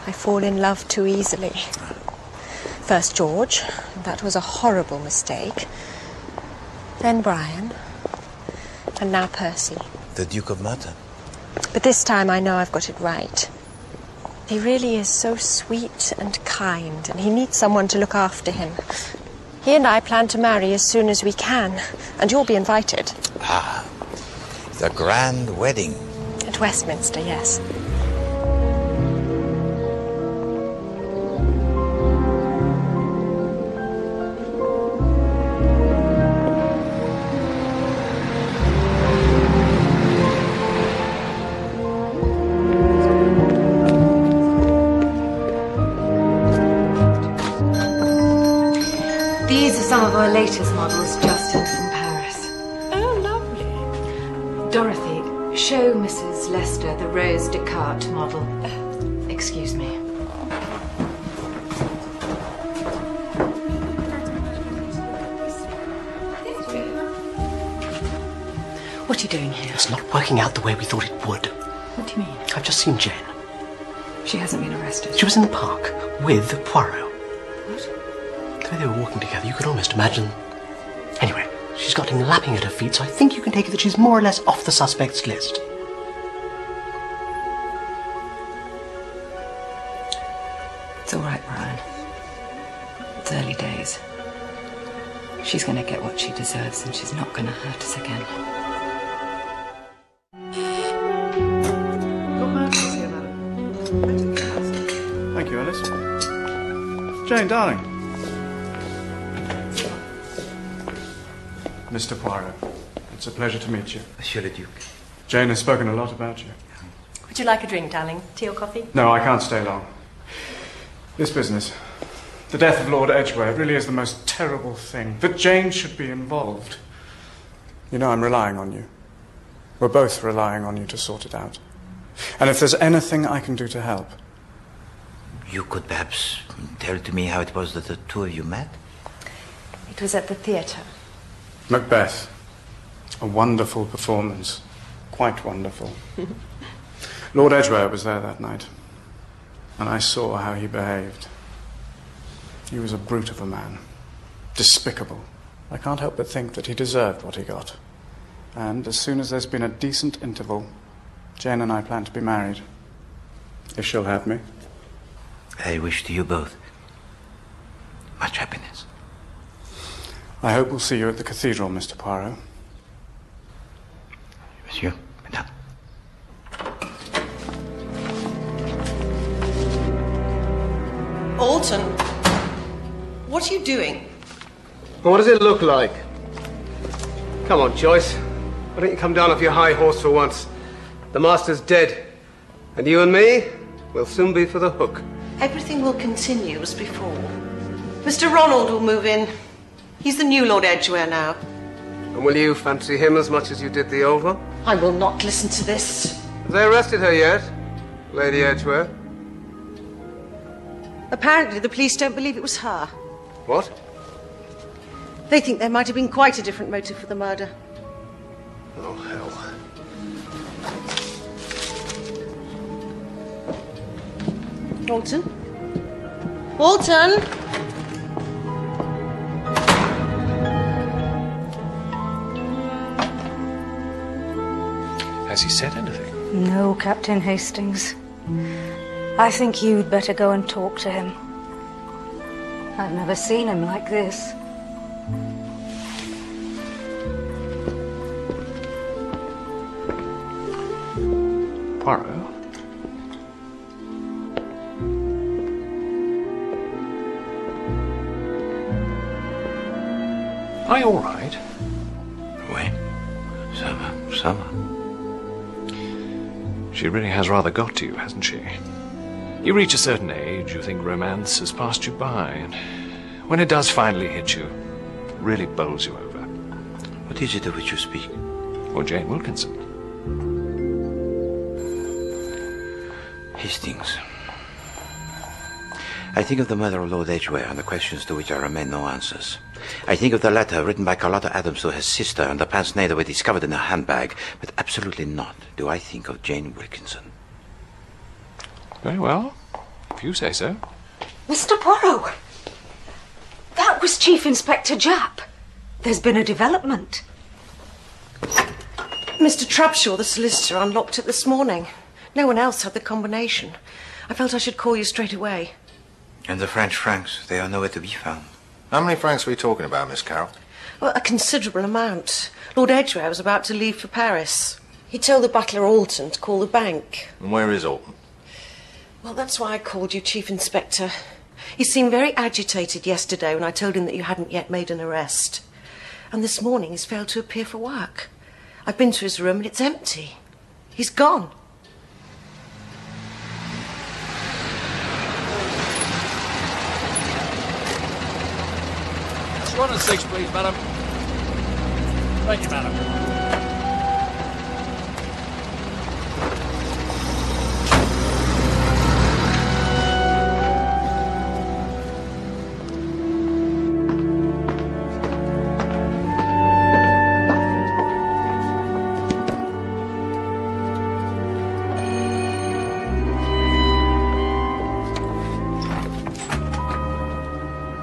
I fall in love too easily. First George, that was a horrible mistake. Then Brian, and now Percy. The Duke of Morte. But this time I know I've got it right. He really is so sweet and kind, and he needs someone to look after him. He and I plan to marry as soon as we can, and you'll be invited. Ah, the grand wedding. At Westminster, yes. These are some of our latest models just in from Paris. Oh, lovely. Dorothy, show Mrs. Lester the Rose Descartes model. Excuse me. What are you doing here? It's not working out the way we thought it would. What do you mean? I've just seen Jane. She hasn't been arrested. She was in the park with Poirot. What? The way they were walking together, you could almost imagine... Anyway, she's got him lapping at her feet, so I think you can take it that she's more or less off the suspects list. It's all right, Brian. It's early days. She's going to get what she deserves, and she's not going to hurt us again. Thank you, Alice. Jane, darling. Mr. Poirot, it's a pleasure to meet you. Monsieur le Duc. Jane has spoken a lot about you. Would you like a drink, darling? Tea or coffee? No, I can't stay long. This business, the death of Lord Edgware, really is the most terrible thing. That Jane should be involved. You know, I'm relying on you. We're both relying on you to sort it out. And if there's anything I can do to help... You could perhaps tell to me how it was that the two of you met? It was at the theatre. Macbeth. A wonderful performance. Quite wonderful. Lord Edgware was there that night. And I saw how he behaved. He was a brute of a man. Despicable. I can't help but think that he deserved what he got. And as soon as there's been a decent interval, Jane and I plan to be married. If she'll have me. I wish to you both much happiness. I hope we'll see you at the cathedral, Mr. Poirot. Monsieur, madame. Alton, what are you doing? What does it look like? Come on, Joyce. Why don't you come down off your high horse for once? The master's dead. And you and me will soon be for the hook. Everything will continue as before. Mr. Ronald will move in. He's the new Lord Edgware now. And will you fancy him as much as you did the old one? I will not listen to this. Have they arrested her yet, Lady Edgware? Apparently the police don't believe it was her. What? They think there might have been quite a different motive for the murder. Oh, hell. Alton? Alton? Has he said anything? No, Captain Hastings. I think you'd better go and talk to him. I've never seen him like this. Poirot. Are you all right? Oui. Ça va, ça va. She really has rather got to you, hasn't she? You reach a certain age, you think romance has passed you by, and when it does finally hit you, it really bowls you over. What is it of which you speak? Or Jane Wilkinson. Hastings. I think of the murder of Lord Edgware and the questions to which there remain no answers. I think of the letter written by Carlotta Adams to her sister and the pince nez that were discovered in her handbag, but absolutely not do I think of Jane Wilkinson. Very well, if you say so. Mr. Poirot! That was Chief Inspector Japp. There's been a development. Mr. Trubshaw, the solicitor, unlocked it this morning. No one else had the combination. I felt I should call you straight away. And the French francs, they are nowhere to be found. How many francs are we talking about, Miss Carroll? Well, a considerable amount. Lord Edgware was about to leave for Paris. He told the butler Alton to call the bank. And where is Alton? Well, that's why I called you, Chief Inspector. He seemed very agitated yesterday when I told him that you hadn't yet made an arrest. And this morning he's failed to appear for work. I've been to his room and it's empty. He's gone. That's 1 and 6, please, madam. Thank you, madam.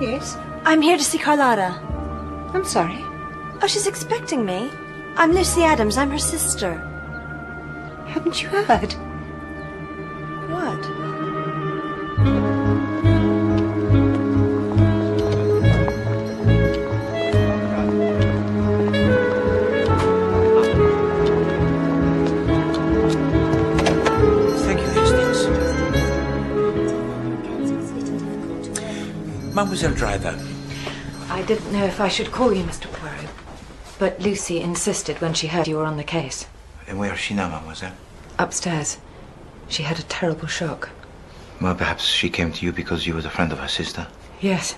Yes? I'm here to see Carlotta. I'm sorry. Oh, she's expecting me. I'm Lucy Adams. I'm her sister. Haven't you heard? What? Thank you, Hastings. Mademoiselle Driver. I didn't know if I should call you, Mr. Poirot, but Lucy insisted when she heard you were on the case. And where is she now, mademoiselle? Upstairs. She had a terrible shock. Well, perhaps she came to you because you were the friend of her sister. Yes.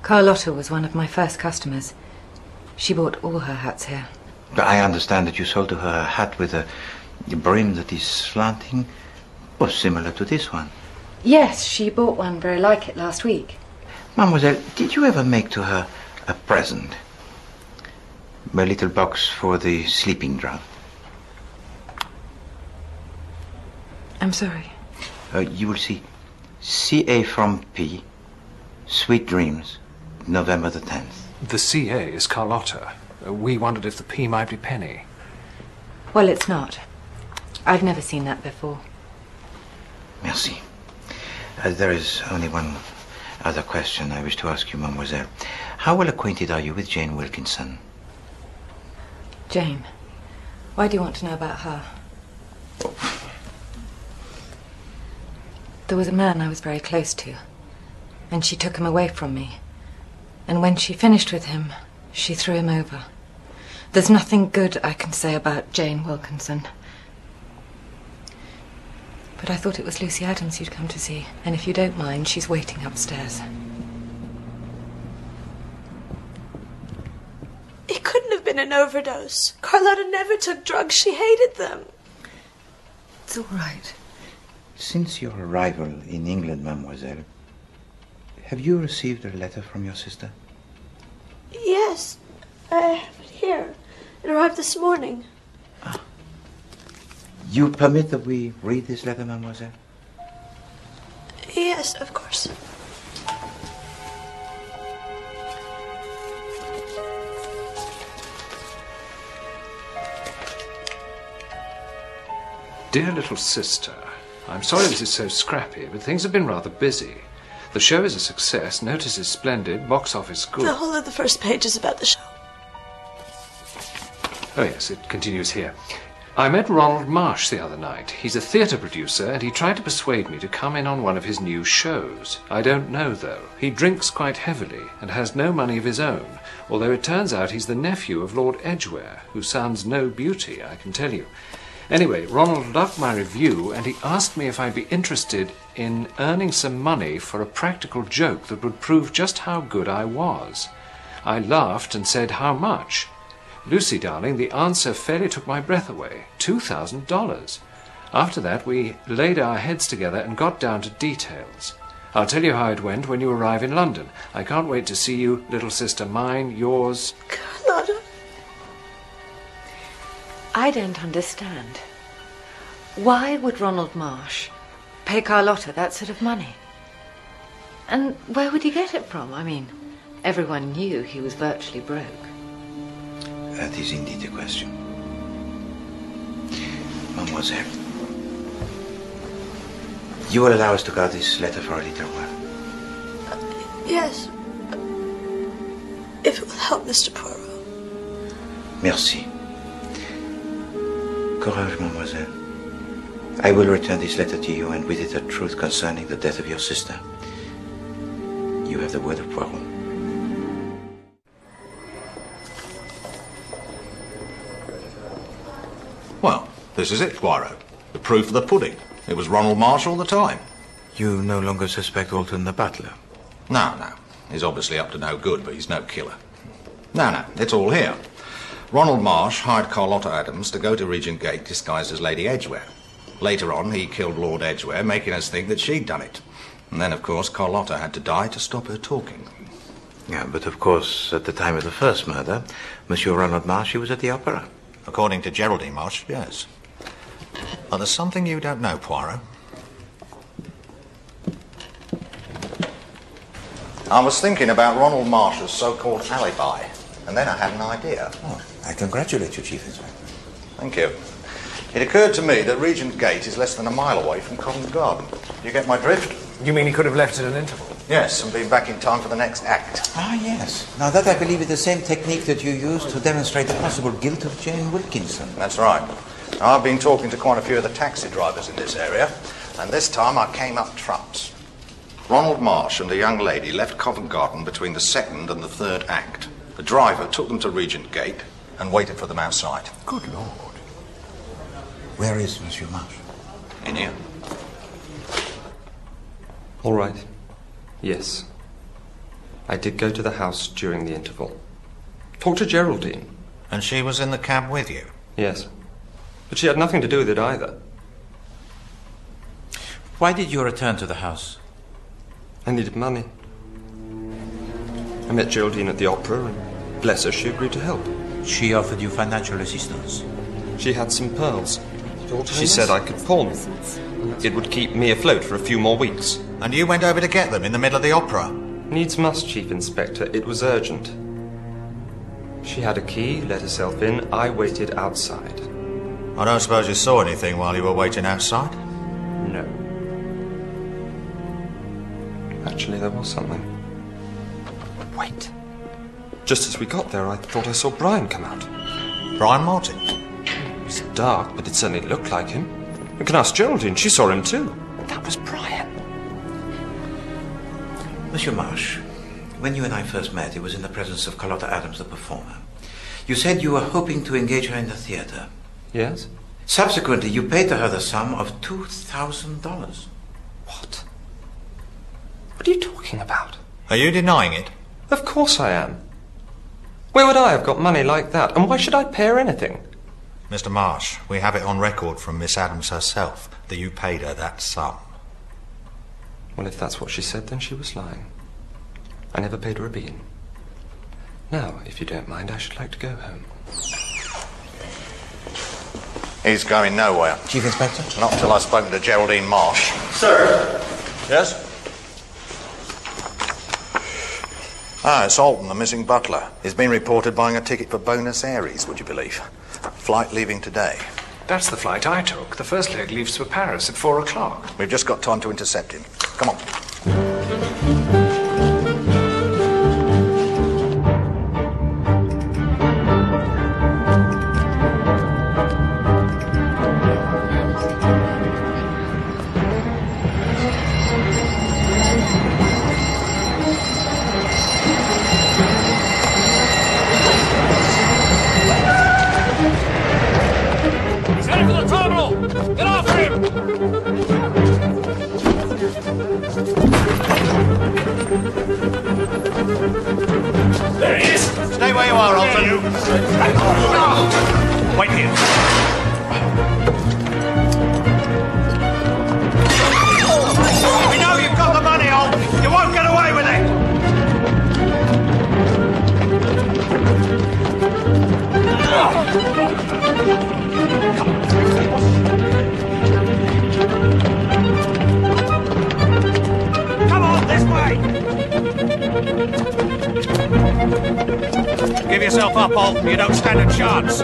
Carlotta was one of my first customers. She bought all her hats here. But I understand that you sold to her a hat with a brim that is slanting, or similar to this one. Yes, she bought one very like it last week. Mademoiselle, did you ever make to her a present? A little box for the sleeping draught. I'm sorry. You will see. C.A. from P. Sweet Dreams, November the 10th. The C.A. is Carlotta. We wondered if the P might be Penny. Well, it's not. I've never seen that before. Merci. There is only one other question I wish to ask you, mademoiselle. How well acquainted are you with Jane Wilkinson? Jane, why do you want to know about her? There was a man I was very close to, and she took him away from me. And when she finished with him, she threw him over. There's nothing good I can say about Jane Wilkinson. But I thought it was Lucy Adams you'd come to see, and if you don't mind, she's waiting upstairs. It couldn't have been an overdose. Carlotta never took drugs. She hated them. It's all right. Since your arrival in England, mademoiselle, have you received a letter from your sister? Yes, I have it here. It arrived this morning. You permit that we read this letter, mademoiselle? Yes, of course. Dear little sister, I'm sorry this is so scrappy, but things have been rather busy. The show is a success, notice is splendid, box office good. The whole of the first page is about the show. Oh yes, it continues here. I met Ronald Marsh the other night. He's a theatre producer, and he tried to persuade me to come in on one of his new shows. I don't know, though. He drinks quite heavily and has no money of his own, although it turns out he's the nephew of Lord Edgware, who sounds no beauty, I can tell you. Anyway, Ronald loved my review, and he asked me if I'd be interested in earning some money for a practical joke that would prove just how good I was. I laughed and said, "How much?" Lucy, darling, the answer fairly took my breath away. $2,000. After that, we laid our heads together and got down to details. I'll tell you how it went when you arrive in London. I can't wait to see you, little sister mine, yours... Carlotta. I don't understand. Why would Ronald Marsh pay Carlotta that sort of money? And where would he get it from? I mean, everyone knew he was virtually broke. That is indeed a question. Mademoiselle, you will allow us to guard this letter for a little while? Yes. If it will help Mr. Poirot. Merci. Courage, mademoiselle. I will return this letter to you, and with it the truth concerning the death of your sister. You have the word of Poirot. Well, this is it, Poirot. The proof of the pudding. It was Ronald Marsh all the time. You no longer suspect Alton the butler? No. He's obviously up to no good, but he's no killer. No, it's all here. Ronald Marsh hired Carlotta Adams to go to Regent Gate disguised as Lady Edgware. Later on, he killed Lord Edgware, making us think that she'd done it. And then, of course, Carlotta had to die to stop her talking. Yeah, but of course, at the time of the first murder, Monsieur Ronald Marsh, he was at the opera. According to Geraldine Marsh, yes. But there's something you don't know, Poirot. I was thinking about Ronald Marsh's so-called alibi, and then I had an idea. Oh, I congratulate you, Chief Inspector. Thank you. It occurred to me that Regent Gate is less than a mile away from Covent Garden. Do you get my drift? You mean he could have left at an interval? Yes, and been back in time for the next act. Ah, yes. Now that, I believe, is the same technique that you used to demonstrate the possible guilt of Jane Wilkinson. That's right. Now, I've been talking to quite a few of the taxi drivers in this area, and this time I came up trumps. Ronald Marsh and a young lady left Covent Garden between the second and the third act. The driver took them to Regent Gate and waited for them outside. Good Lord. Where is Monsieur Marsh? In here. All right. Yes. I did go to the house during the interval. Talked to Geraldine. And she was in the cab with you? Yes. But she had nothing to do with it either. Why did you return to the house? I needed money. I met Geraldine at the opera, and bless her, she agreed to help. She offered you financial assistance? She had some pearls. She said I could pawn them. It would keep me afloat for a few more weeks. And you went over to get them in the middle of the opera? Needs must, Chief Inspector. It was urgent. She had a key, let herself in. I waited outside. I don't suppose you saw anything while you were waiting outside? No. Actually, there was something. Wait. Just as we got there, I thought I saw Brian come out. Brian Morte? It was dark, but it certainly looked like him. You can ask Geraldine. She saw him too. That was Brian. Monsieur Marsh, when you and I first met, it was in the presence of Carlotta Adams, the performer. You said you were hoping to engage her in the theatre. Yes. Subsequently, you paid to her the sum of $2,000. What? What are you talking about? Are you denying it? Of course I am. Where would I have got money like that? And why should I pay her anything? Mr. Marsh, we have it on record from Miss Adams herself that you paid her that sum. Well, if that's what she said, then she was lying. I never paid her a bean. Now, if you don't mind, I should like to go home. He's going nowhere. Chief Inspector? Not till I've spoken to Geraldine Marsh. Sir? Yes? Ah, it's Alton, the missing butler. He's been reported buying a ticket for Buenos Aires, would you believe? Flight leaving today. That's the flight I took. The first leg leaves for Paris at 4 o'clock. We've just got time to intercept him. Come on. Get after him! There he is! Stay where you are, Alton. Wait here. We know you've got the money, Alton. You won't get away with it. Come on, this way! Give yourself up, Alton. You don't stand a chance.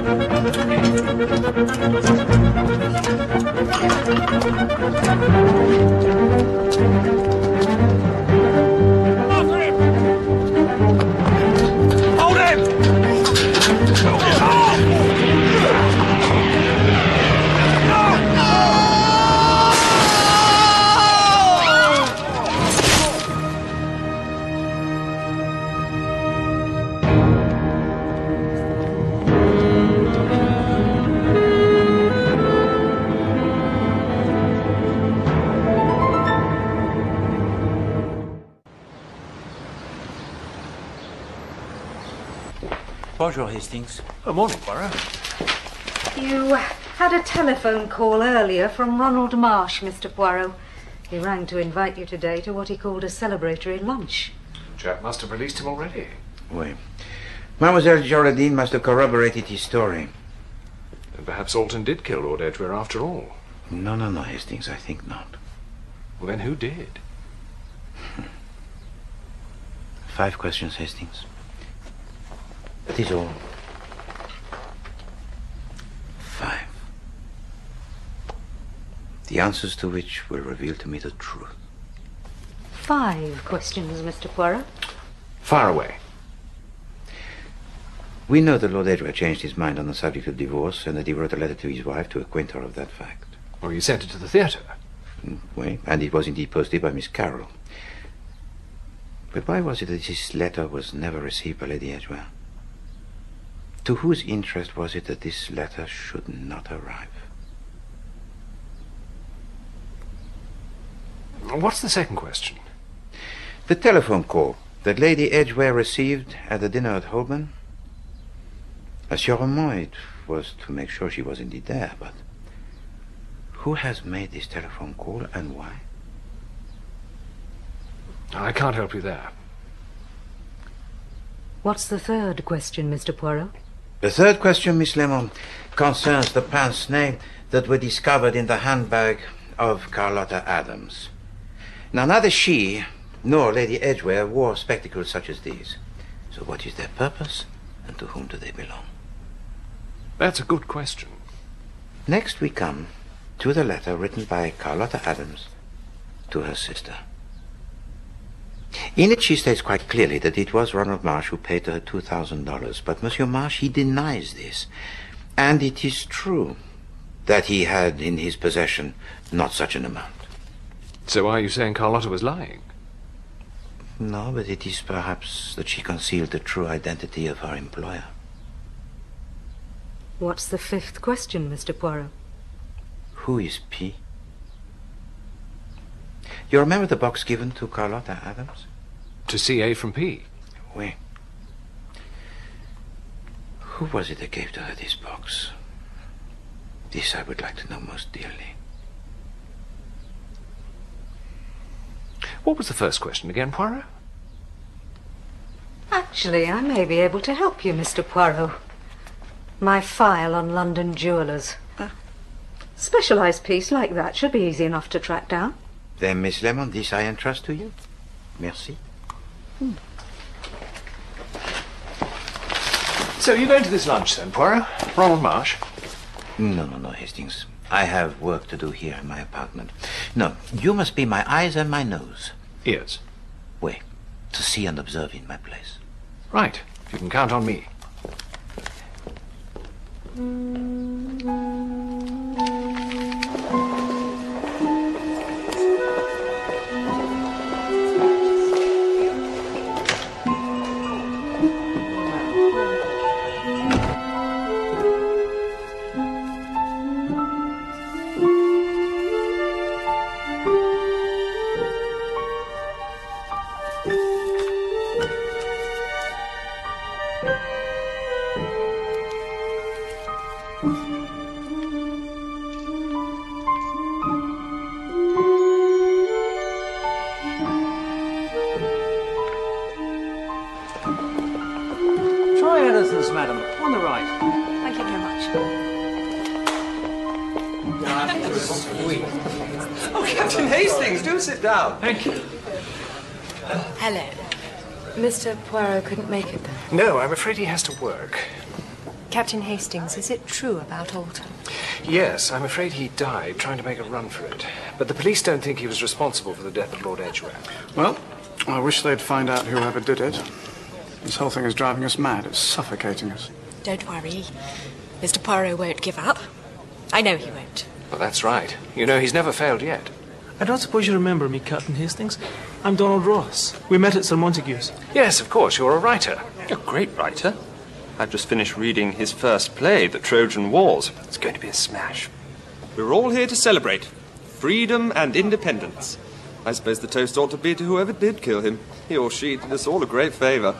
After him! Hold him! Bonjour, Hastings. Morning, Poirot. You had a telephone call earlier from Ronald Marsh, Mr. Poirot. He rang to invite you today to what he called a celebratory lunch. Jack must have released him already. Oui. Mademoiselle Geraldine must have corroborated his story. And perhaps Alton did kill Lord Edgware after all. No, Hastings, I think not. Well, then who did? 5 questions, Hastings. That is all. 5. The answers to which will reveal to me the truth. 5 questions, Mr. Poirot. Fire away. We know that Lord Edgware changed his mind on the subject of divorce and that he wrote a letter to his wife to acquaint her of that fact. Or you sent it to the theatre. Oui, and it was indeed posted by Miss Carroll. But why was it that this letter was never received by Lady Edgware? To whose interest was it that this letter should not arrive? What's the second question? The telephone call that Lady Edgware received at the dinner at Holborn. Assurément, it was to make sure she was indeed there, but who has made this telephone call and why? I can't help you there. What's the third question, Mr. Poirot? The third question, Miss Lemon, concerns the pince-nez that were discovered in the handbag of Carlotta Adams. Now, neither she nor Lady Edgware wore spectacles such as these. So what is their purpose, and to whom do they belong? That's a good question. Next we come to the letter written by Carlotta Adams to her sister. In it she states quite clearly that it was Ronald Marsh who paid her $2,000, but Monsieur Marsh, he denies this. And it is true that he had in his possession not such an amount. So are you saying Carlotta was lying? No, but it is perhaps that she concealed the true identity of her employer. What's the fifth question, Mr. Poirot? Who is P? You remember the box given to Carlotta Adams? To CA from P? Oui. Who was it that gave to her this box? This I would like to know most dearly. What was the first question again, Poirot? Actually, I may be able to help you, Mr. Poirot. My file on London jewellers. Specialised piece like that should be easy enough to track down. Then, Miss Lemon, this I entrust to you. Merci. So you're going to this lunch then, Poirot? Ronald Marsh? No, Hastings. I have work to do here in my apartment. No, you must be my eyes and my nose. Ears? Oui, to see and observe in my place. Right. You can count on me. Oui. Oh, Captain Hastings, do sit down. Thank you. Hello. Mr. Poirot couldn't make it then? No, I'm afraid he has to work. Captain Hastings, is it true about Alton? Yes, I'm afraid he died trying to make a run for it. But the police don't think he was responsible for the death of Lord Edgware. Well, I wish they'd find out whoever did it. This whole thing is driving us mad. It's suffocating us. Don't worry. Mr. Poirot won't give up. I know he won't. Well, that's right. You know, he's never failed yet. I don't suppose you remember me, Captain Hastings. I'm Donald Ross. We met at Sir Montague's. Yes, of course, you're a writer. A great writer. I've just finished reading his first play, The Trojan Wars. It's going to be a smash. We're all here to celebrate freedom and independence. I suppose the toast ought to be to whoever did kill him. He or she did us all a great favour.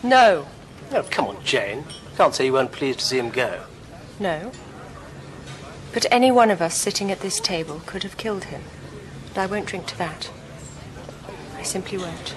No. Oh, come on, Jane. Can't say you weren't pleased to see him go. No. But any one of us sitting at this table could have killed him. And I won't drink to that. I simply won't.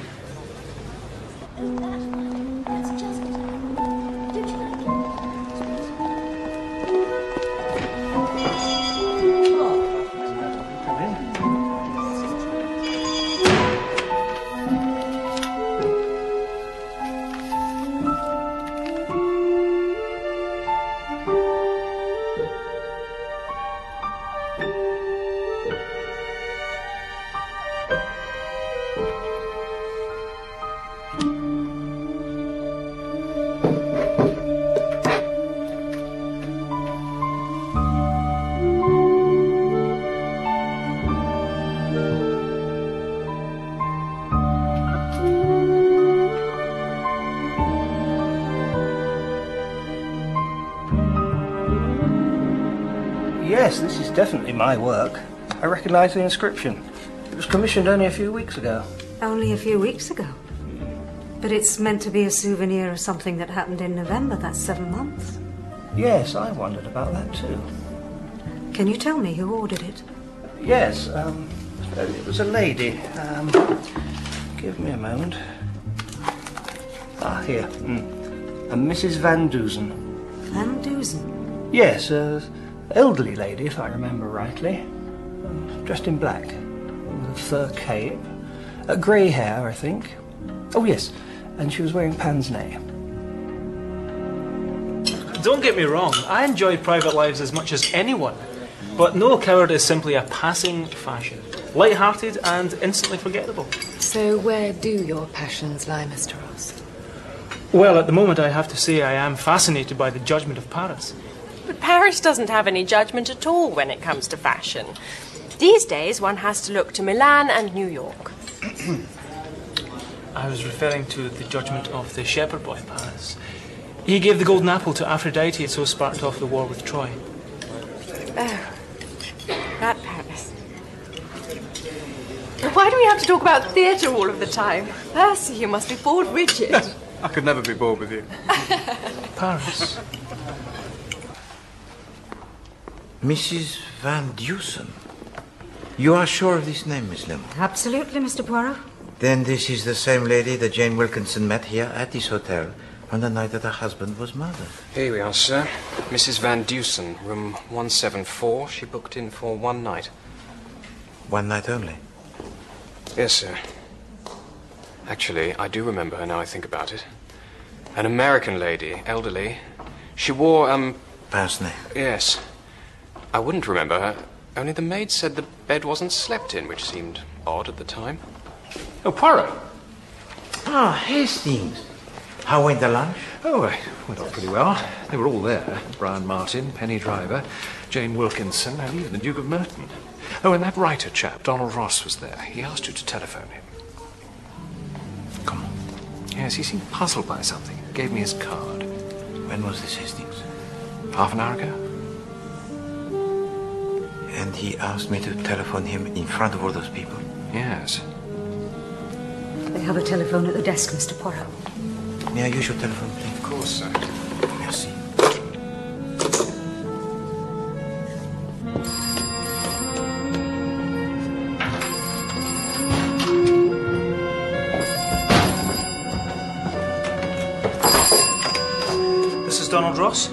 Yes, this is definitely my work. I recognise the inscription. It was commissioned only a few weeks ago. Only a few weeks ago? But it's meant to be a souvenir of something that happened in November. That's 7 months. Yes, I wondered about that too. Can you tell me who ordered it? Yes, it was a lady. Give me a moment. Ah, here. A Mrs. Van Duzen. Van Duzen? Yes, elderly lady, if I remember rightly. Dressed in black. With a fur cape. Grey hair, I think. Oh, yes. And she was wearing pince-nez. Don't get me wrong, I enjoy private lives as much as anyone. But no coward is simply a passing fashion. Light-hearted and instantly forgettable. So where do your passions lie, Mr. Ross? Well, at the moment I have to say I am fascinated by the judgment of Paris. But Paris doesn't have any judgment at all when it comes to fashion. These days, one has to look to Milan and New York. I was referring to the judgment of the shepherd boy Paris. He gave the golden apple to Aphrodite and so sparked off the war with Troy. Oh, that Paris. Why do we have to talk about theatre all of the time? Percy, you must be bored rigid. I could never be bored with you. Paris. Mrs. Van Dusen. You are sure of this name, Miss Lemon? Absolutely, Mr. Poirot. Then this is the same lady that Jane Wilkinson met here at this hotel on the night that her husband was murdered. Here we are, sir. Mrs. Van Dusen, room 174. She booked in for one night. One night only? Yes, sir. Actually, I do remember her now I think about it. An American lady, elderly. She wore, pince-nez. Yes. I wouldn't remember her. Only the maid said the bed wasn't slept in, which seemed odd at the time. Oh, Poirot. Ah, Hastings. How went the lunch? Oh, it went off pretty well. They were all there. Brian Martin, Penny Driver, Jane Wilkinson, and even the Duke of Merton. Oh, and that writer chap, Donald Ross, was there. He asked you to telephone him. Come on. Yes, he seemed puzzled by something. Gave me his card. When was this, Hastings? Half an hour ago. And he asked me to telephone him in front of all those people? Yes. They have a telephone at the desk, Mr. Poirot. May I use your telephone, please? Of course, sir. Merci. This is Donald Ross.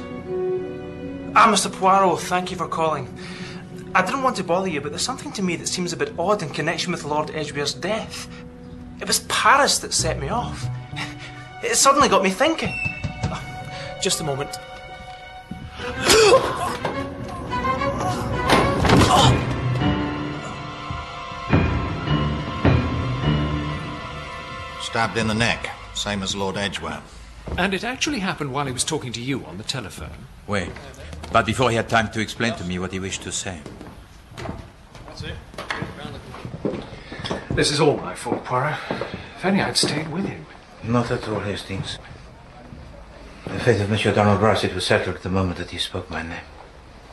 Ah, Mr. Poirot, thank you for calling. I didn't want to bother you, but there's something to me that seems a bit odd in connection with Lord Edgware's death. It was Paris that set me off. It suddenly got me thinking. Oh, just a moment. Stabbed in the neck, same as Lord Edgware. And it actually happened while he was talking to you on the telephone. Wait, but before he had time to explain to me what he wished to say. That's it. This is all my fault, Poirot. If only I'd stayed with him. Not at all, Hastings. The fate of Monsieur Donald Grasset was settled the moment that he spoke my name.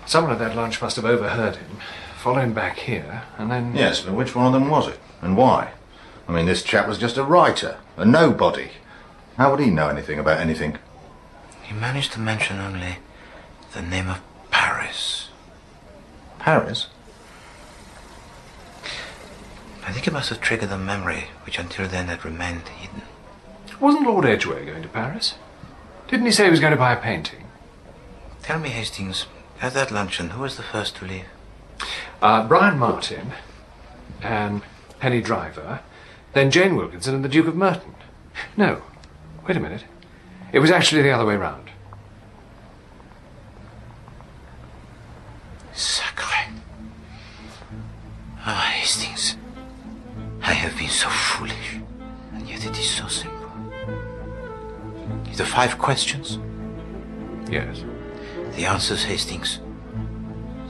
Someone at that lunch must have overheard him, followed him back here, and then... Yes, but which one of them was it? And why? I mean, this chap was just a writer, a nobody. How would he know anything about anything? He managed to mention only the name of Paris. Paris? I think it must have triggered a memory which until then had remained hidden. Wasn't Lord Edgware going to Paris? Didn't he say he was going to buy a painting? Tell me, Hastings, at that luncheon, who was the first to leave? Brian Martin, and Penny Driver, then Jane Wilkinson and the Duke of Merton. No, wait a minute. It was actually the other way round. Sacre. Ah, Hastings. I have been so foolish, and yet it is so simple. The 5 questions? Yes. The answers, Hastings,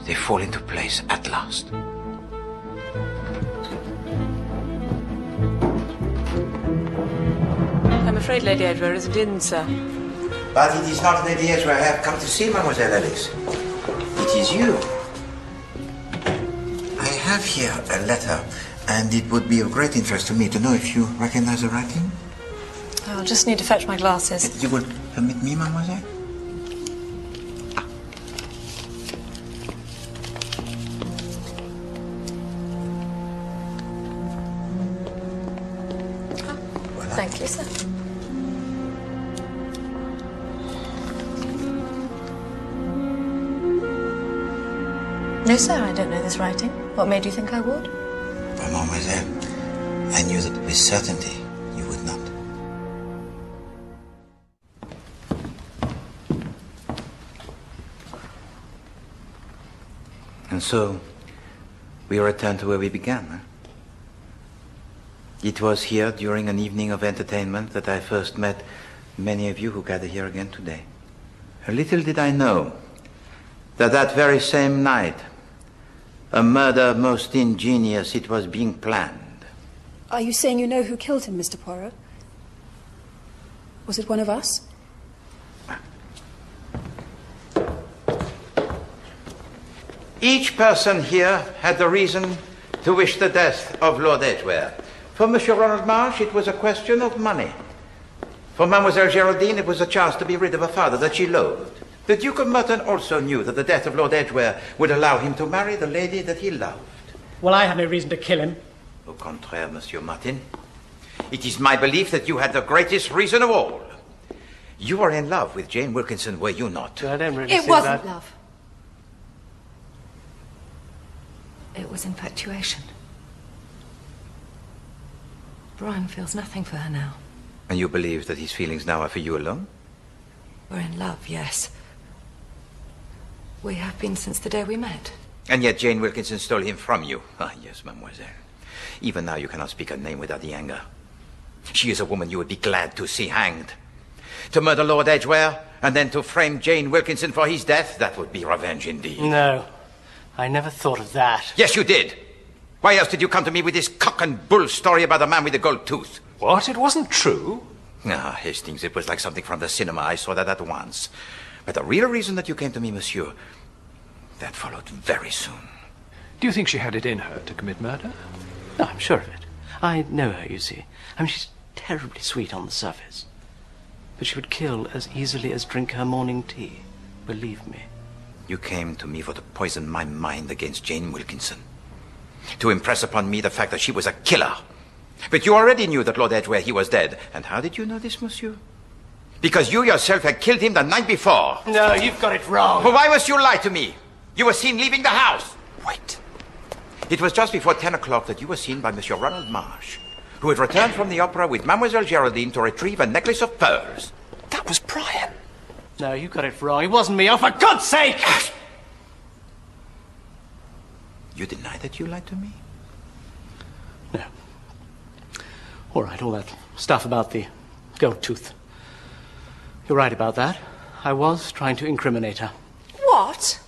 they fall into place at last. I'm afraid Lady Edgware isn't in, sir. But it is not Lady Edgware I have come to see, Mademoiselle Alice. It is you. I have here a letter, and it would be of great interest to me to know if you recognize the writing. I'll just need to fetch my glasses. You will permit me, mademoiselle? Thank you, sir. No, sir, I don't know this writing. What made you think I would? But, mademoiselle, I knew that with certainty you would not. And so, we return to where we began, huh? It was here during an evening of entertainment that I first met many of you who gather here again today. Little did I know that that very same night, a murder most ingenious, it was being planned. Are you saying you know who killed him, Mr. Poirot? Was it one of us? Each person here had the reason to wish the death of Lord Edgware. For Monsieur Ronald Marsh, it was a question of money. For Mademoiselle Geraldine, it was a chance to be rid of a father that she loathed. The Duke of Merton also knew that the death of Lord Edgware would allow him to marry the lady that he loved. Well, I have no reason to kill him. Au contraire, Monsieur Martin. It is my belief that you had the greatest reason of all. You were in love with Jane Wilkinson, were you not? I don't really It see wasn't that. love. It was infatuation. Brian feels nothing for her now. And you believe that his feelings now are for you alone? We're in love, yes. We have been since the day we met. And yet Jane Wilkinson stole him from you. Ah, yes, mademoiselle. Even now you cannot speak her name without the anger. She is a woman you would be glad to see hanged. To murder Lord Edgware, and then to frame Jane Wilkinson for his death, that would be revenge indeed. No, I never thought of that. Yes, you did. Why else did you come to me with this cock and bull story about the man with the gold tooth? What? It wasn't true? Ah, Hastings, it was like something from the cinema. I saw that at once. But the real reason that you came to me, monsieur, that followed very soon. Do you think she had it in her to commit murder? No, I'm sure of it. I know her, you see. I mean, she's terribly sweet on the surface. But she would kill as easily as drink her morning tea. Believe me. You came to me for to poison my mind against Jane Wilkinson. To impress upon me the fact that she was a killer. But you already knew that Lord Edgware, he was dead. And how did you know this, monsieur? Because you yourself had killed him the night before. No, you've got it wrong. Well, why must you lie to me? You were seen leaving the house. Wait. It was just before 10 o'clock that you were seen by Monsieur Ronald Marsh, who had returned from the opera with Mademoiselle Geraldine to retrieve a necklace of pearls. That was Brian. No, you got it wrong. It wasn't me. Oh, for God's sake! You deny that you lied to me? No. All right, all that stuff about the gold tooth. You're right about that. I was trying to incriminate her. What?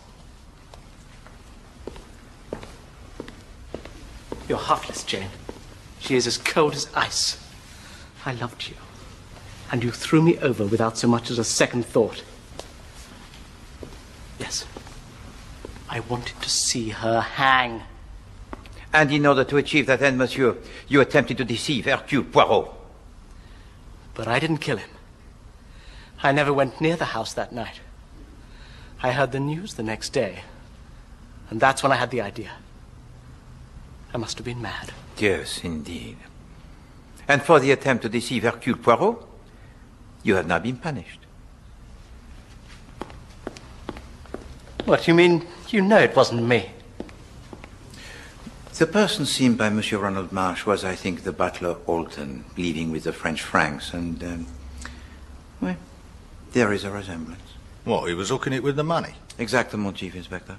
You're heartless, Jane. She is as cold as ice. I loved you. And you threw me over without so much as a second thought. Yes. I wanted to see her hang. And in order to achieve that end, monsieur, you attempted to deceive Hercule Poirot. But I didn't kill him. I never went near the house that night. I heard the news the next day. And that's when I had the idea. I must have been mad. Yes, indeed. And for the attempt to deceive Hercule Poirot, you have now been punished. What, you mean you know it wasn't me? The person seen by Monsieur Ronald Marsh was, I think, the butler Alton, leaving with the French francs, and, well, there is a resemblance. What, he was hooking it with the money? Exactement, Chief Inspector.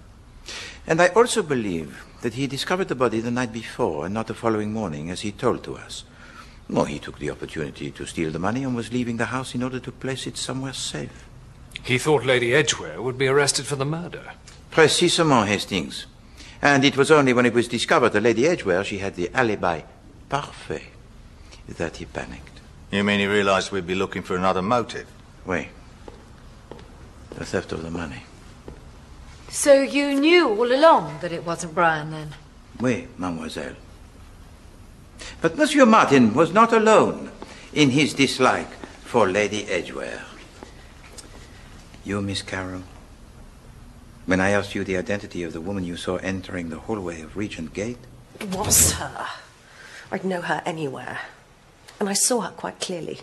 And I also believe that he discovered the body the night before and not the following morning, as he told to us. Well, he took the opportunity to steal the money and was leaving the house in order to place it somewhere safe. He thought Lady Edgware would be arrested for the murder. Précisément, Hastings. And it was only when it was discovered that Lady Edgware, she had the alibi parfait, that he panicked. You mean he realized we'd be looking for another motive? Oui. The theft of the money. So you knew all along that it wasn't Brian, then? Oui, mademoiselle. But Monsieur Martin was not alone in his dislike for Lady Edgware. You, Miss Carroll, when I asked you the identity of the woman you saw entering the hallway of Regent Gate? It was her. I'd know her anywhere. And I saw her quite clearly.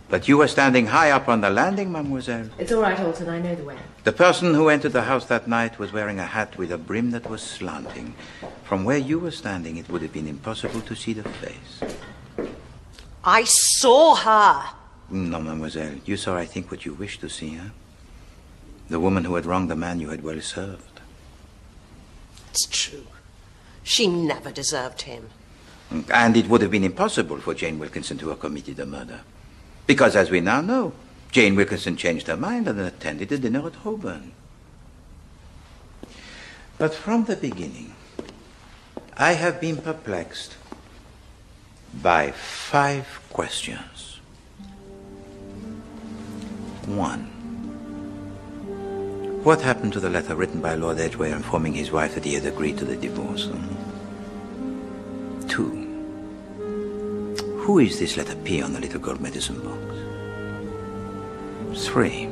But you were standing high up on the landing, mademoiselle. It's all right, Alton. I know the way. The person who entered the house that night was wearing a hat with a brim that was slanting. From where you were standing, it would have been impossible to see the face. I saw her! No, mademoiselle. You saw, I think, what you wished to see, huh? The woman who had wronged the man you had well served. It's true. She never deserved him. And it would have been impossible for Jane Wilkinson to have committed the murder. Because, as we now know, Jane Wilkinson changed her mind and attended the dinner at Holborn. But from the beginning, I have been perplexed by 5 questions. 1. What happened to the letter written by Lord Edgware informing his wife that he had agreed to the divorce? 2. Who is this letter P on the little gold medicine box? 3.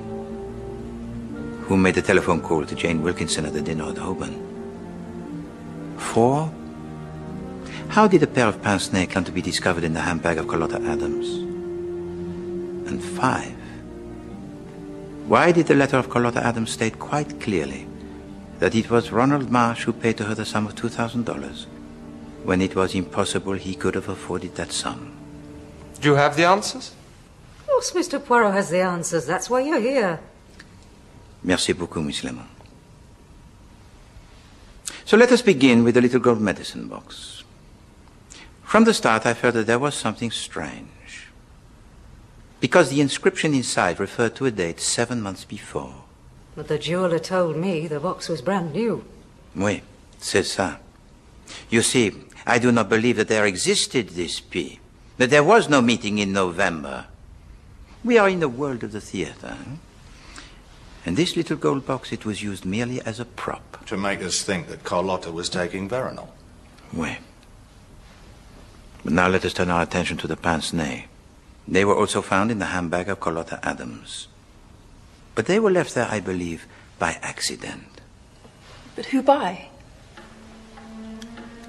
Who made the telephone call to Jane Wilkinson at the dinner at Holborn? 4. How did a pair of pince-nez come to be discovered in the handbag of Carlotta Adams? And 5. Why did the letter of Carlotta Adams state quite clearly that it was Ronald Marsh who paid to her the sum of $2,000 when it was impossible he could have afforded that sum? Do you have the answers? Of course Mr. Poirot has the answers. That's why you're here. Merci beaucoup, Miss Lemon. So let us begin with the little gold medicine box. From the start, I felt that there was something strange. Because the inscription inside referred to a date 7 months before. But the jeweler told me the box was brand new. Oui, c'est ça. You see, I do not believe that there existed this P. That there was no meeting in November. We are in the world of the theater. And this little gold box, it was used merely as a prop. To make us think that Carlotta was taking Veronal. Oui. But now let us turn our attention to the pince-nez. They were also found in the handbag of Carlotta Adams. But they were left there, I believe, by accident. But who by?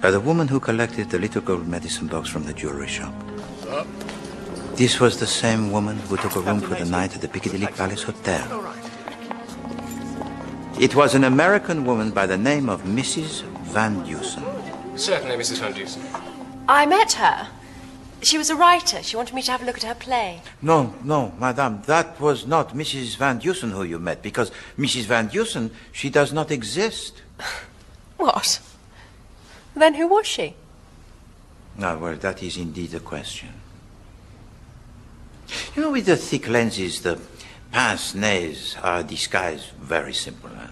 By the woman who collected the little gold medicine box from the jewelry shop. This was the same woman who took a room for the night at the Piccadilly Palace Hotel. It was an American woman by the name of Mrs. Van Dusen? Certainly, Mrs. Van Dusen. I met her. She was a writer. She wanted me to have a look at her play. No, madame, that was not Mrs. Van Dusen who you met, because Mrs. Van Dusen, she does not exist. What? Then who was she? Ah, well, that is indeed a question. You know, with the thick lenses, the pince-nez are disguised very simple. Huh?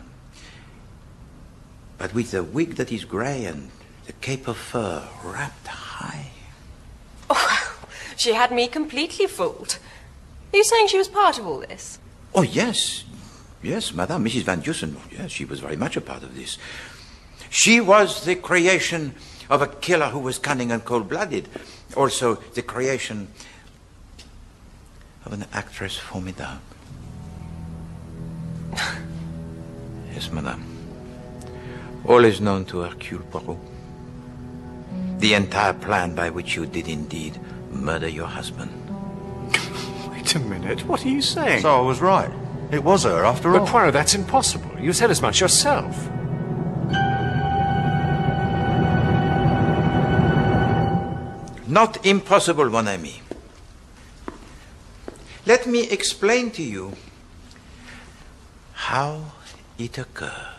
But with the wig that is grey and the cape of fur wrapped high. Oh, she had me completely fooled. Are you saying she was part of all this? Oh, yes. Yes, madame, Mrs. Van Dusen, yes, she was very much a part of this. She was the creation of a killer who was cunning and cold-blooded. Also, the creation of an actress formidable. Yes, madame. All is known to Hercule Poirot. The entire plan by which you did indeed murder your husband. Wait a minute, what are you saying? So I was right. It was her after all. But Poirot, that's impossible. You said as much yourself. Not impossible, mon ami. Let me explain to you how it occurred.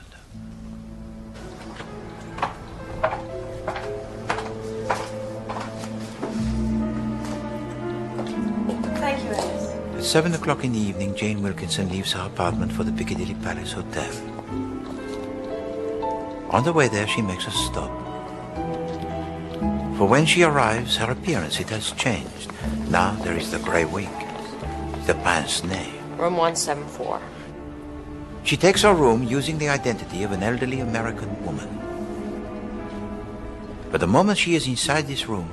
Thank you, Alice. At 7 o'clock in the evening, Jane Wilkinson leaves her apartment for the Piccadilly Palace Hotel. On the way there, she makes a stop. For when she arrives, her appearance, it has changed. Now there is the grey wig, the pince-nez. Room 174. She takes her room using the identity of an elderly American woman. But the moment she is inside this room,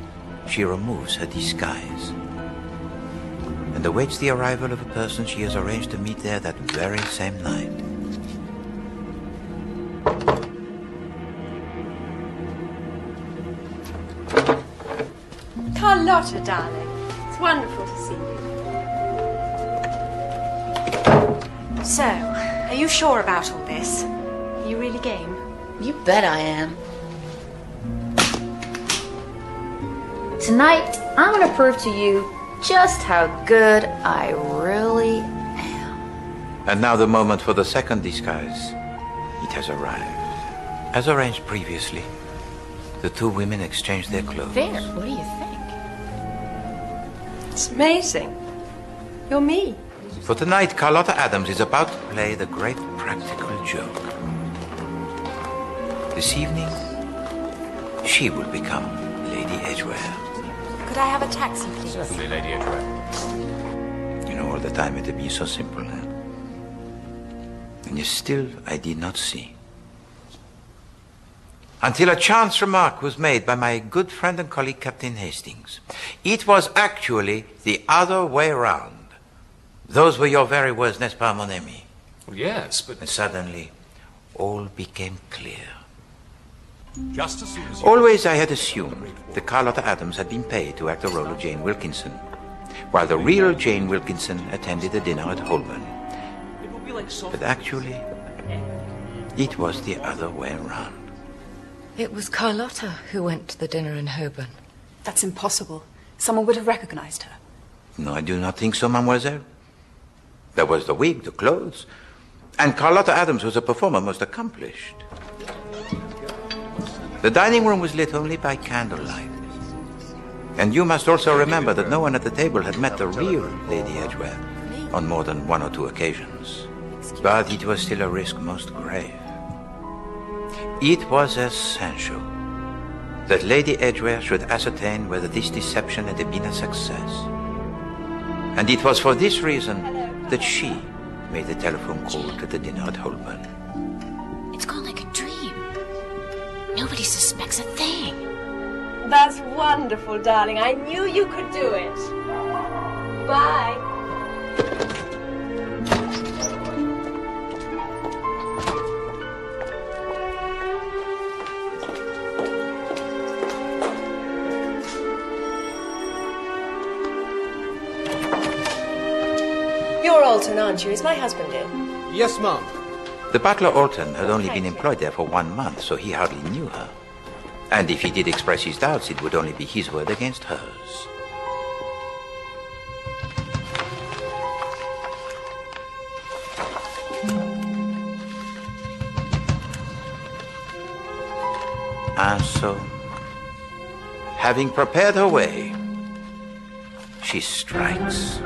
she removes her disguise and awaits the arrival of a person she has arranged to meet there that very same night. Carlotta, darling. It's wonderful to see you. So, are you sure about all this? Are you really game? You bet I am. Tonight, I'm going to prove to you just how good I really am. And now the moment for the second disguise. It has arrived. As arranged previously, the two women exchange their clothes. There, what do you think? It's amazing. You're me. For tonight, Carlotta Adams is about to play the great practical joke. This evening, she will become Lady Edgware. Could I have a taxi, please? Certainly, Lady Edgware. You know, all the time it had been so simple, huh? And yet still I did not see. Until a chance remark was made by my good friend and colleague, Captain Hastings. It was actually the other way round. Those were your very words, n'est-ce pas, mon ami? Yes, but... And suddenly, all became clear. Just as soon as Always I had assumed that Carlotta Adams had been paid to act the role of Jane Wilkinson, while the real Jane Wilkinson attended the dinner at Holborn. But actually, it was the other way around. It was Carlotta who went to the dinner in Holborn. That's impossible. Someone would have recognized her. No, I do not think so, mademoiselle. There was the wig, the clothes, and Carlotta Adams was a performer most accomplished. The dining room was lit only by candlelight. And you must also remember that no one at the table had met the real Lady Edgware on more than 1 or 2 occasions. But it was still a risk most grave. It was essential that Lady Edgware should ascertain whether this deception had been a success. And it was for this reason that she made the telephone call to the dinner at Holborn. It's gone like a dream. Nobody suspects a thing. That's wonderful, darling. I knew you could do it. Bye. You're Alton, aren't you? Is my husband in? Yes, ma'am. The butler Alton had only been employed there for 1 month, so he hardly knew her. And if he did express his doubts, it would only be his word against hers. And so, having prepared her way, she strikes.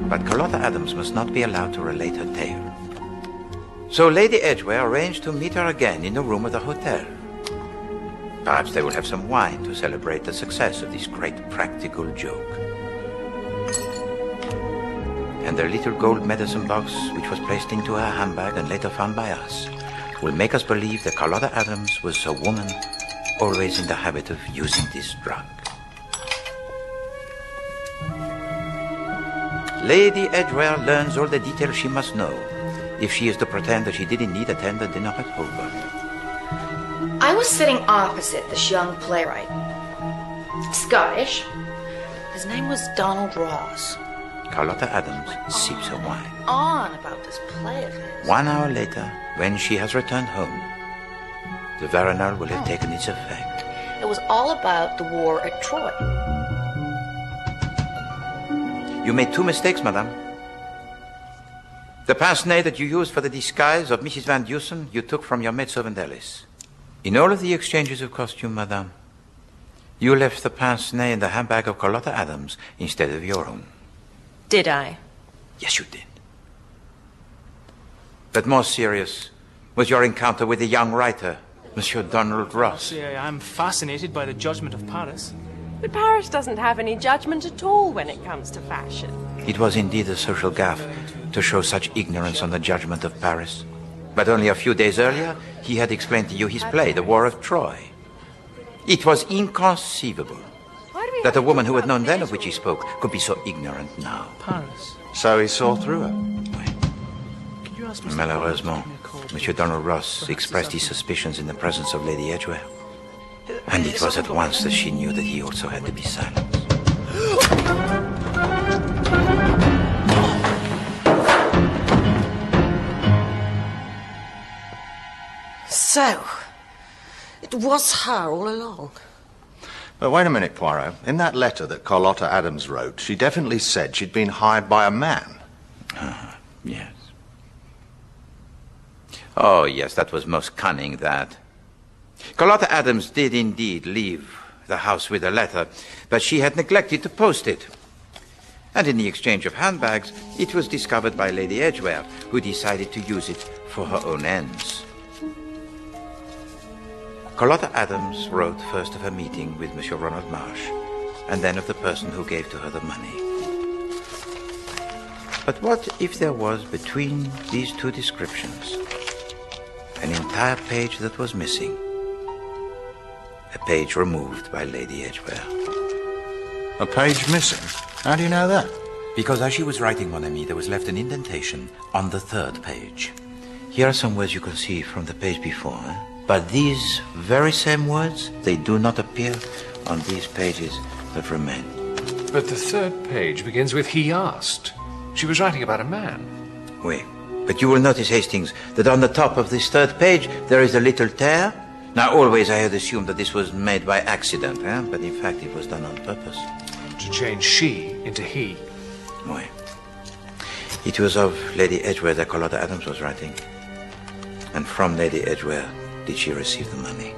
But Carlotta Adams must not be allowed to relate her tale. So Lady Edgware arranged to meet her again in the room of the hotel. Perhaps they will have some wine to celebrate the success of this great practical joke. And their little gold medicine box, which was placed into her handbag and later found by us, will make us believe that Carlotta Adams was a woman always in the habit of using this drug. Lady Edgware learns all the details she must know if she is to pretend that she did indeed attend the dinner at Holborn. I was sitting opposite this young playwright. Scottish. His name was Donald Ross. Carlotta Adams sips her wine. On about this play of his. 1 hour later, when she has returned home, the veronal will have taken its effect. It was all about the war at Troy. You made 2 mistakes, madame. The pince-nez that you used for the disguise of Mrs. Van Dusen, you took from your maidservant Alice. In all of the exchanges of costume, madame, you left the pince-nez in the handbag of Carlotta Adams instead of your own. Did I? Yes, you did. But more serious was your encounter with the young writer, Monsieur Donald Ross. I'm fascinated by the judgment of Paris. But Paris doesn't have any judgment at all when it comes to fashion. It was indeed a social gaffe to show such ignorance on the judgment of Paris. But only a few days earlier, he had explained to you his play, The War of Troy. It was inconceivable that a woman who had known then of which he spoke could be so ignorant now. Paris. So he saw through her. Malheureusement, Monsieur Donald Ross expressed his suspicions in the presence of Lady Edgware. And it was at once that she knew that he also had to be silenced. So, it was her all along. But wait a minute, Poirot. In that letter that Carlotta Adams wrote, she definitely said she'd been hired by a man. Yes. Oh, yes, that was most cunning, that. Carlotta Adams did indeed leave the house with a letter, but she had neglected to post it. And in the exchange of handbags, it was discovered by Lady Edgware, who decided to use it for her own ends. Carlotta Adams wrote first of her meeting with Monsieur Ronald Marsh, and then of the person who gave to her the money. But what if there was between these 2 descriptions an entire page that was missing? A page removed by Lady Edgware. A page missing? How do you know that? Because as she was writing, mon ami, there was left an indentation on the 3rd page. Here are some words you can see from the page before, But these very same words, they do not appear on these pages that remain. But the 3rd page begins with "he asked." She was writing about a man. Oui. But you will notice, Hastings, that on the top of this 3rd page, there is a little tear. Now, always I had assumed that this was made by accident, but in fact it was done on purpose. To change she into he. Oui. It was of Lady Edgware that Carlotta Adams was writing. And from Lady Edgware did she receive the money.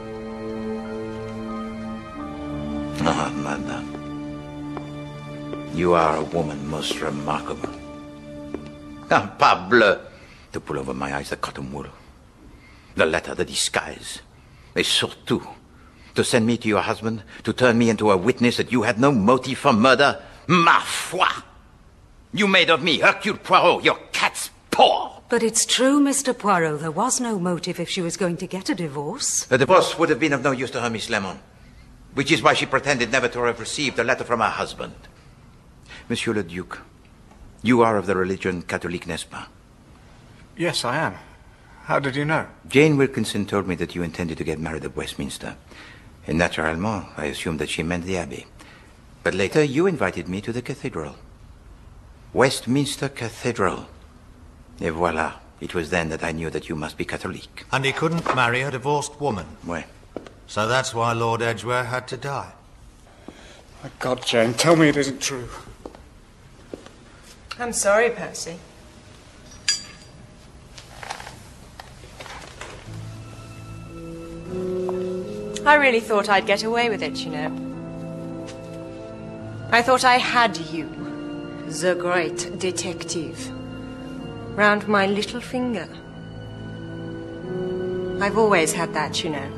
Ah, madame. You are a woman most remarkable. Ah, parbleu! To pull over my eyes the cotton wool. The letter, the disguise. Et surtout, to send me to your husband, to turn me into a witness that you had no motive for murder. Ma foi! You made of me Hercule Poirot, your cat's paw! But it's true, Mr. Poirot. There was no motive if she was going to get a divorce. A divorce would have been of no use to her, Miss Lemon. Which is why she pretended never to have received a letter from her husband. Monsieur le Duc, You are of the religion Catholique, n'est-ce pas? Yes, I am. How did you know? Jane Wilkinson told me that you intended to get married at Westminster. And naturellement, I assumed that she meant the Abbey. But later, you invited me to the cathedral. Westminster Cathedral. Et voilà. It was then that I knew that you must be Catholic. And he couldn't marry a divorced woman. Ouais. So that's why Lord Edgware had to die. My God, Jane, tell me it isn't true. I'm sorry, Percy. I really thought I'd get away with it, you know. I thought I had you, the great detective, round my little finger. I've always had that, you know.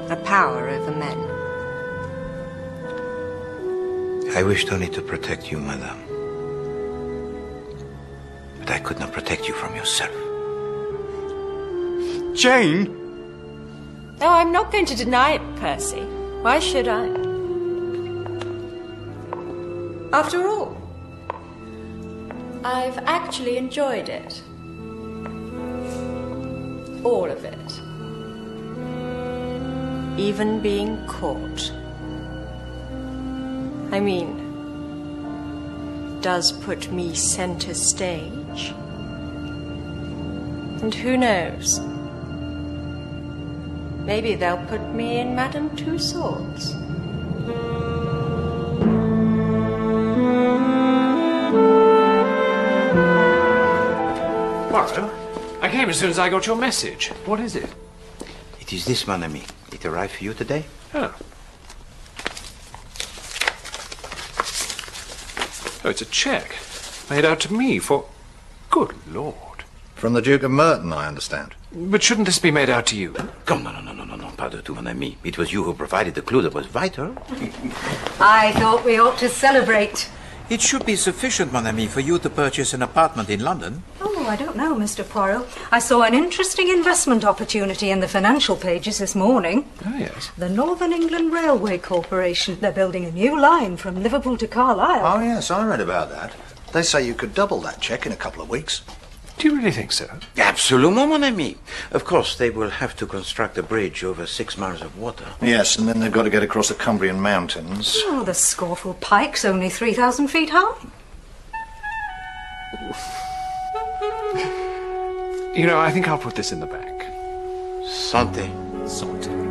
A power over men. I wished only to protect you, madame. But I could not protect you from yourself. Jane! Oh, I'm not going to deny it, Percy. Why should I? After all, I've actually enjoyed it. All of it. Even being caught. I mean, does put me center stage. And who knows? Maybe they'll put me in Madame Tussauds. Poirot, I came as soon as I got your message. What is it? It is this, mon ami. It arrived for you today? Oh. Oh, it's a cheque. Made out to me for... Good Lord. From the Duke of Merton, I understand. But shouldn't this be made out to you? Come, no, pas du tout, mon ami. It was you who provided the clue that was vital. I thought we ought to celebrate. It should be sufficient, mon ami, for you to purchase an apartment in London. Oh, I don't know, Mr. Poirot. I saw an interesting investment opportunity in the financial pages this morning. Oh, yes. The Northern England Railway Corporation. They're building a new line from Liverpool to Carlisle. Oh, yes, I read about that. They say you could double that cheque in a couple of weeks. Do you really think so? Absolument, mon ami. Of course, they will have to construct a bridge over 6 miles of water. Yes, and then they've got to get across the Cumbrian mountains. Oh, the Scorful Pike's only 3,000 feet high. You know, I think I'll put this in the bank. Santé. Santé.